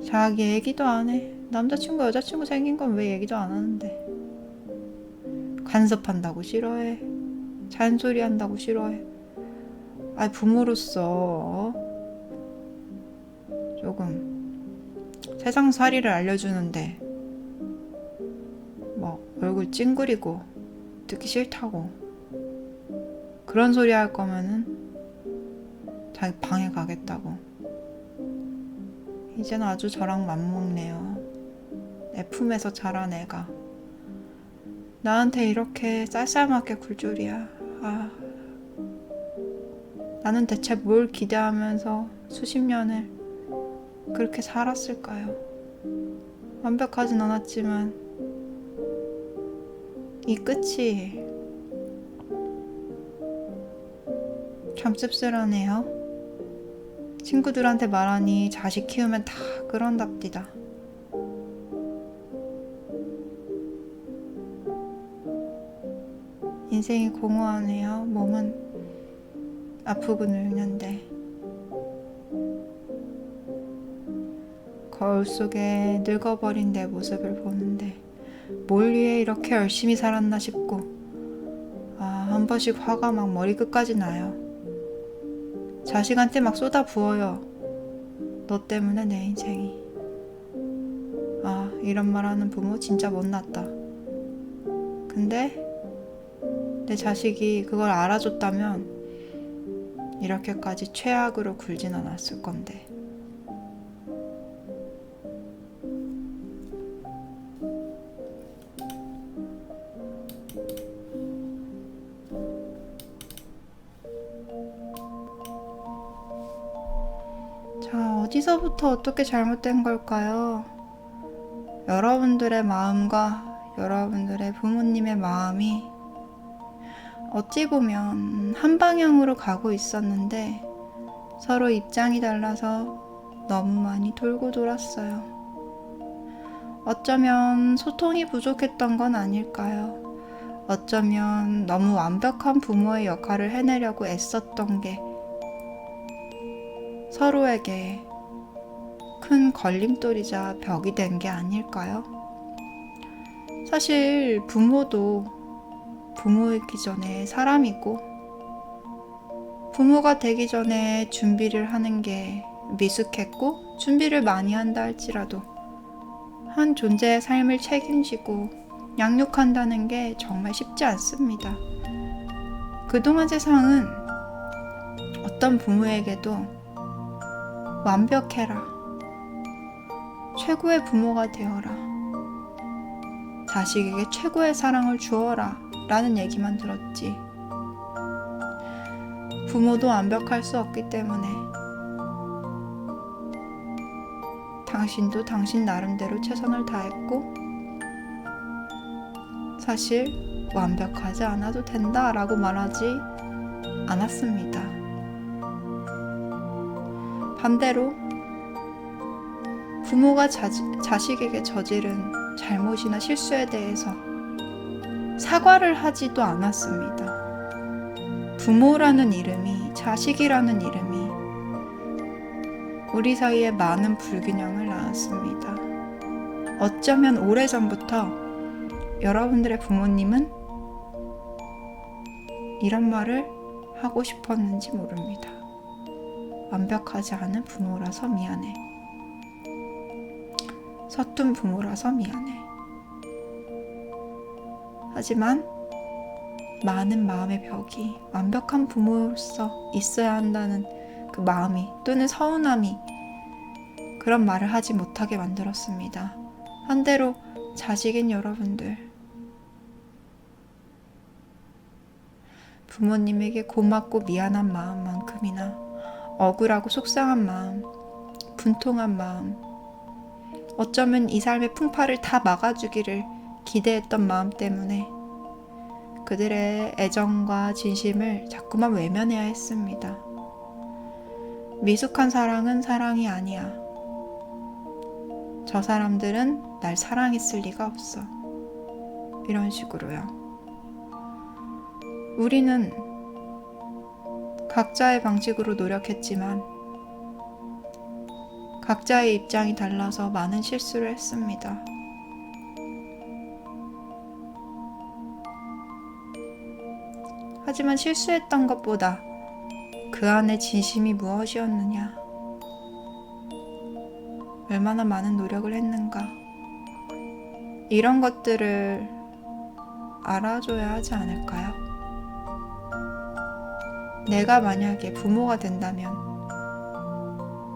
자기 얘기도 안 해. 남자친구 여자친구 생긴 건 왜 얘기도 안 하는데. 간섭한다고 싫어해. 잔소리 한다고 싫어해. 아이 부모로서 조금 세상살이를 알려주는데 뭐 얼굴 찡그리고 듣기 싫다고 그런 소리 할 거면은 자기 방에 가겠다고. 이젠 아주 저랑 맞먹네요. 내 품에서 자란 애가 나한테 이렇게 쌀쌀맞게 굴 줄이야. 나는 대체 뭘 기대하면서 수십 년을 그렇게 살았을까요? 완벽하진 않았지만 이 끝이 참 씁쓸하네요. 친구들한테 말하니 자식 키우면 다 그런답디다. 인생이 공허하네요. 몸은 아프고 늙는데 거울 속에 늙어버린 내 모습을 보는데 뭘 위해 이렇게 열심히 살았나 싶고 한 번씩 화가 막 머리 끝까지 나요. 자식한테 막 쏟아 부어요. 너 때문에 내 인생이. 이런 말 하는 부모 진짜 못났다. 근데 내 자식이 그걸 알아줬다면 이렇게까지 최악으로 굴진 않았을 건데. 자, 어디서부터 어떻게 잘못된 걸까요? 여러분들의 마음과 여러분들의 부모님의 마음이 어찌 보면 한 방향으로 가고 있었는데 서로 입장이 달라서 너무 많이 돌고 돌았어요. 어쩌면 소통이 부족했던 건 아닐까요? 어쩌면 너무 완벽한 부모의 역할을 해내려고 애썼던 게 서로에게 큰 걸림돌이자 벽이 된 게 아닐까요? 사실 부모도 부모이기 전에 사람이고 부모가 되기 전에 준비를 하는 게 미숙했고 준비를 많이 한다 할지라도 한 존재의 삶을 책임지고 양육한다는 게 정말 쉽지 않습니다. 그동안 세상은 어떤 부모에게도 완벽해라, 최고의 부모가 되어라, 자식에게 최고의 사랑을 주어라 라는 얘기만 들었지. 부모도 완벽할 수 없기 때문에 당신도 당신 나름대로 최선을 다했고 사실 완벽하지 않아도 된다라고 말하지 않았습니다. 반대로 부모가 자식에게 저지른 잘못이나 실수에 대해서 사과를 하지도 않았습니다. 부모라는 이름이, 자식이라는 이름이 우리 사이에 많은 불균형을 낳았습니다. 어쩌면 오래전부터 여러분들의 부모님은 이런 말을 하고 싶었는지 모릅니다. 완벽하지 않은 부모라서 미안해. 서툰 부모라서 미안해. 하지만 많은 마음의 벽이 완벽한 부모로서 있어야 한다는 그 마음이 또는 서운함이 그런 말을 하지 못하게 만들었습니다. 반대로 자식인 여러분들, 부모님에게 고맙고 미안한 마음만큼이나 억울하고 속상한 마음, 분통한 마음, 어쩌면 이 삶의 풍파를 다 막아주기를 기대했던 마음 때문에 그들의 애정과 진심을 자꾸만 외면해야 했습니다. 미숙한 사랑은 사랑이 아니야. 저 사람들은 날 사랑했을 리가 없어. 이런 식으로요. 우리는 각자의 방식으로 노력했지만 각자의 입장이 달라서 많은 실수를 했습니다. 하지만 실수했던 것보다 그 안에 진심이 무엇이었느냐, 얼마나 많은 노력을 했는가, 이런 것들을 알아줘야 하지 않을까요? 내가 만약에 부모가 된다면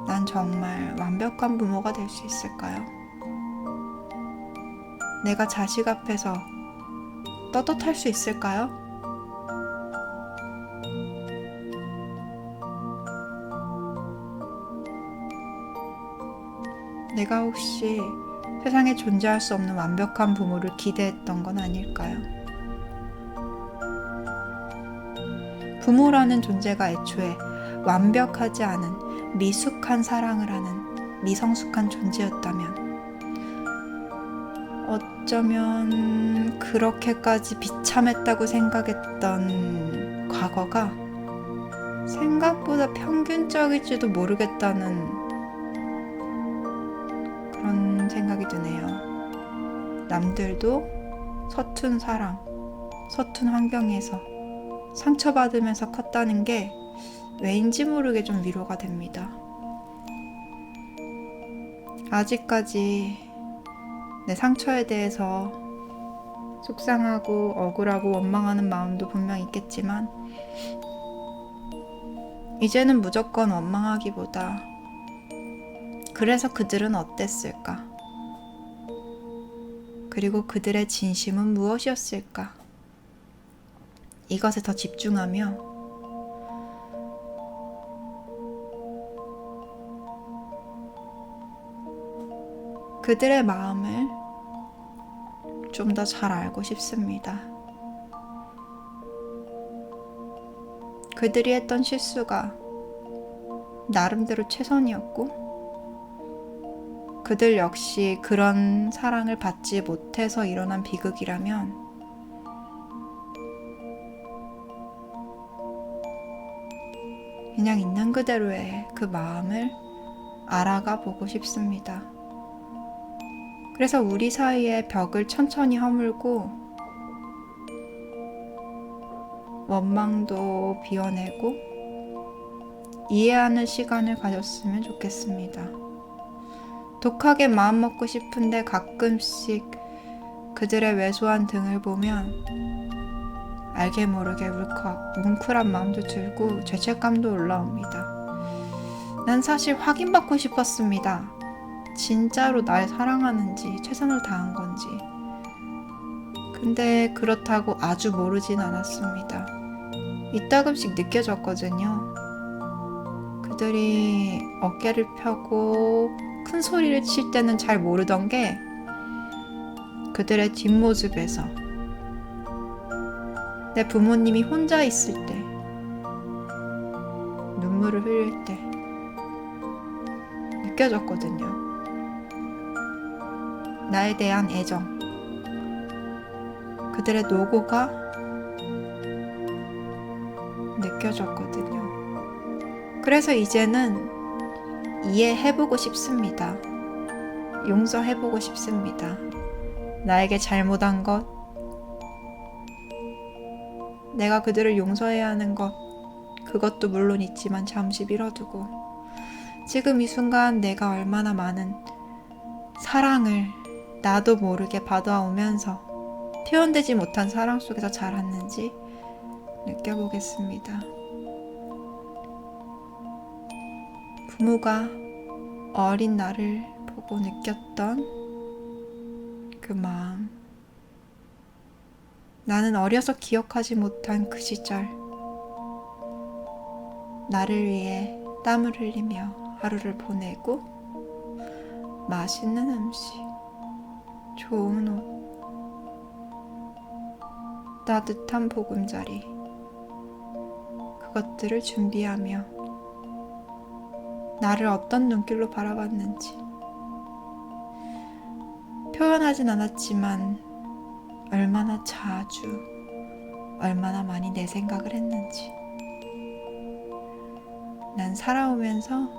난 정말 완벽한 부모가 될 수 있을까요? 내가 자식 앞에서 떳떳할 수 있을까요? 내가 혹시 세상에 존재할 수 없는 완벽한 부모를 기대했던 건 아닐까요? 부모라는 존재가 애초에 완벽하지 않은 미숙한 사랑을 하는 미성숙한 존재였다면 어쩌면 그렇게까지 비참했다고 생각했던 과거가 생각보다 평균적일지도 모르겠다는 그런 생각이 드네요. 남들도 서툰 사랑, 서툰 환경에서 상처받으면서 컸다는 게 왜인지 모르게 좀 위로가 됩니다. 아직까지 내 상처에 대해서 속상하고 억울하고 원망하는 마음도 분명 있겠지만 이제는 무조건 원망하기보다 그래서 그들은 어땠을까? 그리고 그들의 진심은 무엇이었을까? 이것에 더 집중하며 그들의 마음을 좀 더 잘 알고 싶습니다. 그들이 했던 실수가 나름대로 최선이었고 그들 역시 그런 사랑을 받지 못해서 일어난 비극이라면 그냥 있는 그대로의 그 마음을 알아가 보고 싶습니다. 그래서 우리 사이의 벽을 천천히 허물고 원망도 비워내고 이해하는 시간을 가졌으면 좋겠습니다. 독하게 마음 먹고 싶은데 가끔씩 그들의 왜소한 등을 보면 알게 모르게 울컥 뭉클한 마음도 들고 죄책감도 올라옵니다. 난 사실 확인받고 싶었습니다. 진짜로 날 사랑하는지 최선을 다한 건지. 근데 그렇다고 아주 모르진 않았습니다. 이따금씩 느껴졌거든요. 그들이 어깨를 펴고 큰 소리를 칠 때는 잘 모르던 게 그들의 뒷모습에서 내 부모님이 혼자 있을 때, 눈물을 흘릴 때 느껴졌거든요. 나에 대한 애정, 그들의 노고가 느껴졌거든요. 그래서 이제는 이해해보고 싶습니다. 용서해보고 싶습니다. 나에게 잘못한 것, 내가 그들을 용서해야 하는 것, 그것도 물론 있지만 잠시 미뤄두고 지금 이 순간 내가 얼마나 많은 사랑을 나도 모르게 받아오면서 표현되지 못한 사랑 속에서 자랐는지 느껴보겠습니다. 부모가 어린 나를 보고 느꼈던 그 마음, 나는 어려서 기억하지 못한 그 시절, 나를 위해 땀을 흘리며 하루를 보내고 맛있는 음식, 좋은 옷, 따뜻한 보금자리, 그것들을 준비하며 나를 어떤 눈길로 바라봤는지 표현하진 않았지만 얼마나 자주, 얼마나 많이 내 생각을 했는지 난 살아오면서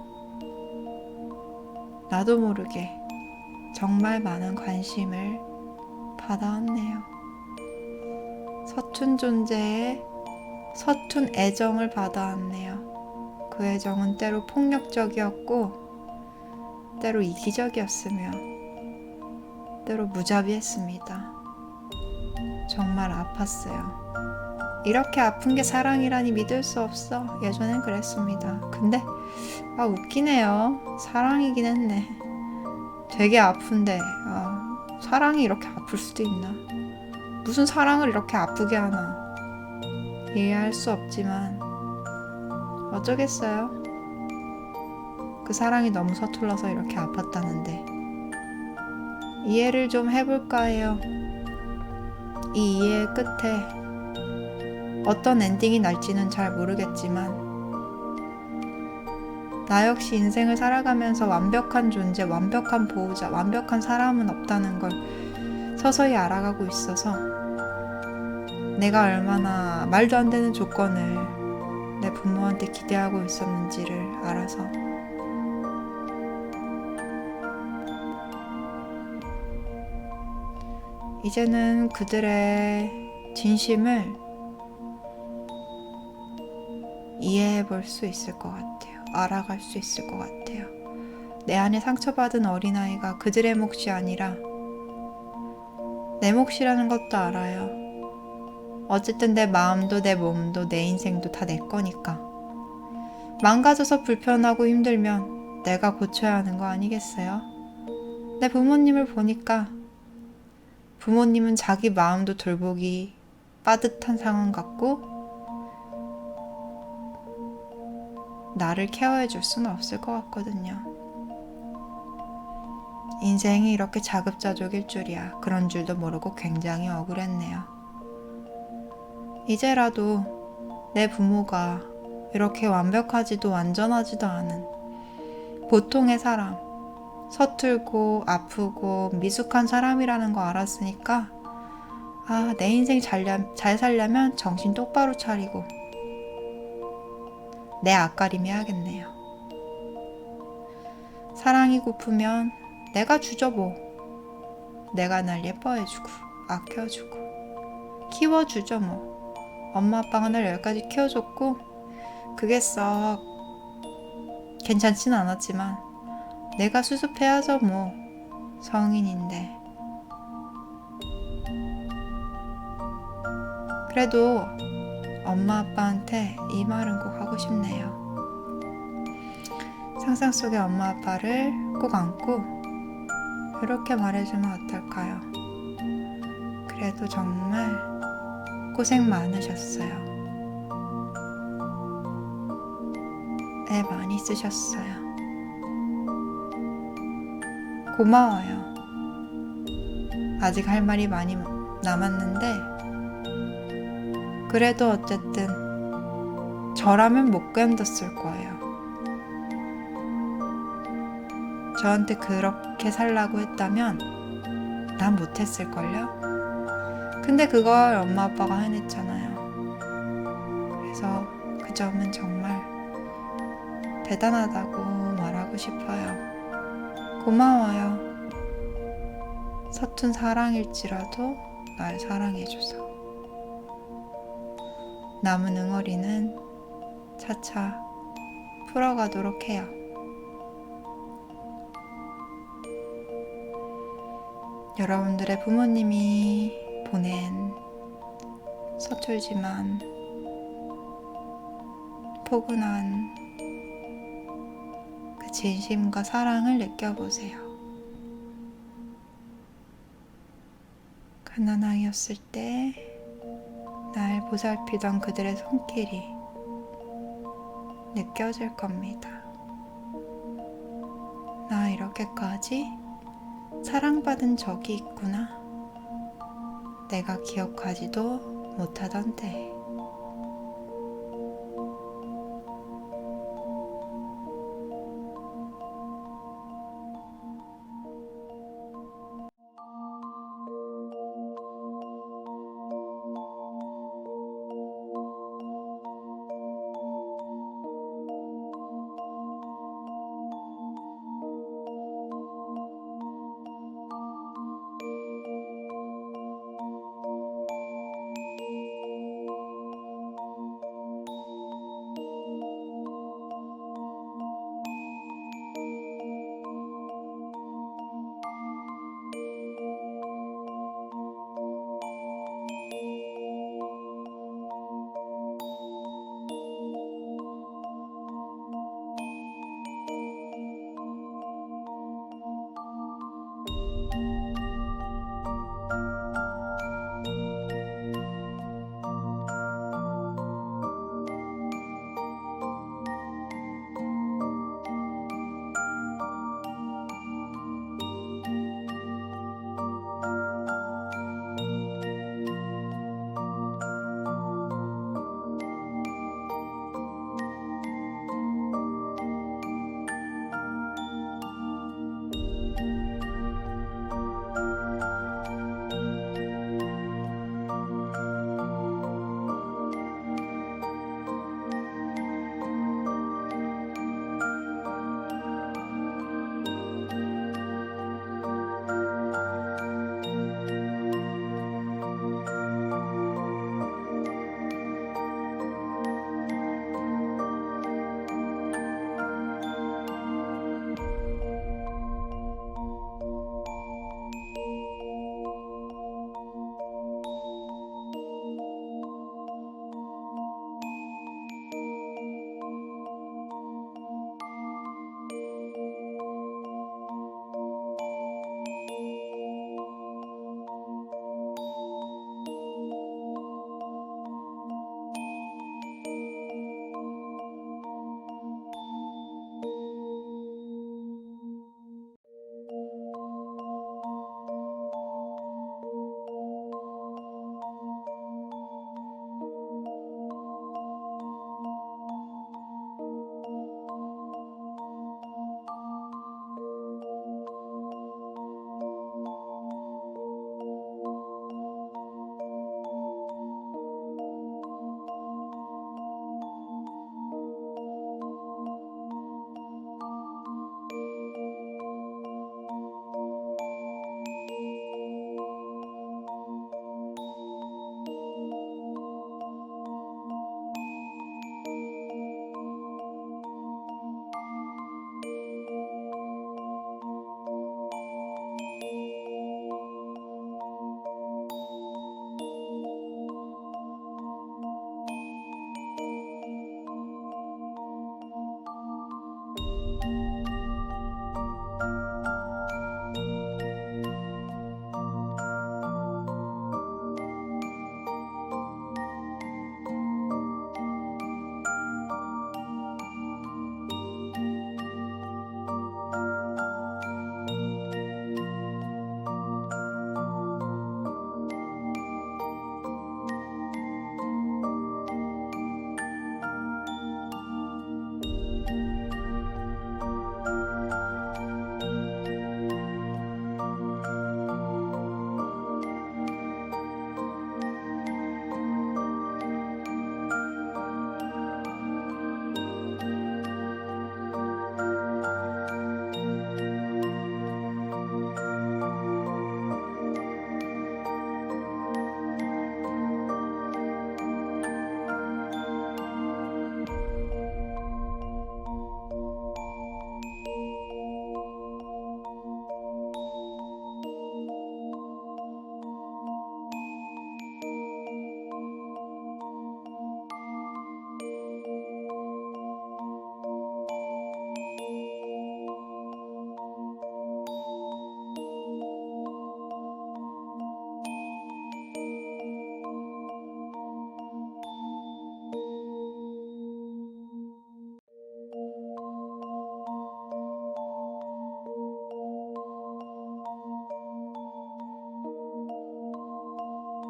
나도 모르게 정말 많은 관심을 받아왔네요. 서툰 존재에 서툰 애정을 받아왔네요. 그 애정은 때로 폭력적이었고 때로 이기적이었으며 때로 무자비했습니다. 정말 아팠어요. 이렇게 아픈 게 사랑이라니 믿을 수 없어. 예전엔 그랬습니다. 근데 웃기네요. 사랑이긴 했네. 되게 아픈데 사랑이 이렇게 아플 수도 있나? 무슨 사랑을 이렇게 아프게 하나? 이해할 수 없지만 어쩌겠어요. 그 사랑이 너무 서툴러서 이렇게 아팠다는데 이해를 좀 해볼까 해요. 이 이해의 끝에 어떤 엔딩이 날지는 잘 모르겠지만 나 역시 인생을 살아가면서 완벽한 존재, 완벽한 보호자, 완벽한 사람은 없다는 걸 서서히 알아가고 있어서 내가 얼마나 말도 안 되는 조건을 내 부모한테 기대하고 있었는지를 알아서 이제는 그들의 진심을 이해해 볼 수 있을 것 같아요. 알아갈 수 있을 것 같아요. 내 안에 상처받은 어린아이가 그들의 몫이 아니라 내 몫이라는 것도 알아요. 어쨌든 내 마음도 내 몸도 내 인생도 다 내 거니까. 망가져서 불편하고 힘들면 내가 고쳐야 하는 거 아니겠어요? 내 부모님을 보니까 부모님은 자기 마음도 돌보기 빠듯한 상황 같고 나를 케어해 줄 수는 없을 것 같거든요. 인생이 이렇게 자급자족일 줄이야. 그런 줄도 모르고 굉장히 억울했네요. 이제라도 내 부모가 이렇게 완벽하지도 완전하지도 않은 보통의 사람, 서툴고 아프고 미숙한 사람이라는 거 알았으니까 내 인생 잘 살려면 정신 똑바로 차리고 내 앞가림 해야겠네요. 사랑이 고프면 내가 주죠 뭐. 내가 날 예뻐해주고 아껴주고 키워주죠 뭐. 엄마 아빠가 날 여기까지 키워줬고 그게 썩 괜찮진 않았지만 내가 수습해야죠 뭐. 성인인데. 그래도 엄마 아빠한테 이 말은 꼭 하고 싶네요. 상상 속의 엄마 아빠를 꼭 안고 이렇게 말해주면 어떨까요? 그래도 정말 고생 많으셨어요. 애 많이 쓰셨어요. 고마워요. 아직 할 말이 많이 남았는데, 그래도 어쨌든 저라면 못 견뎠을 거예요. 저한테 그렇게 살라고 했다면 난 못했을걸요? 근데 그걸 엄마 아빠가 해냈잖아요. 그래서 그 점은 정말 대단하다고 말하고 싶어요. 고마워요. 서툰 사랑일지라도 날 사랑해줘서. 남은 응어리는 차차 풀어가도록 해요. 여러분들의 부모님이 보낸 서툴지만 포근한 그 진심과 사랑을 느껴보세요. 가난아이였을 때 날 보살피던 그들의 손길이 느껴질 겁니다. 나 이렇게까지 사랑받은 적이 있구나. 내가 기억하지도 못하던 때.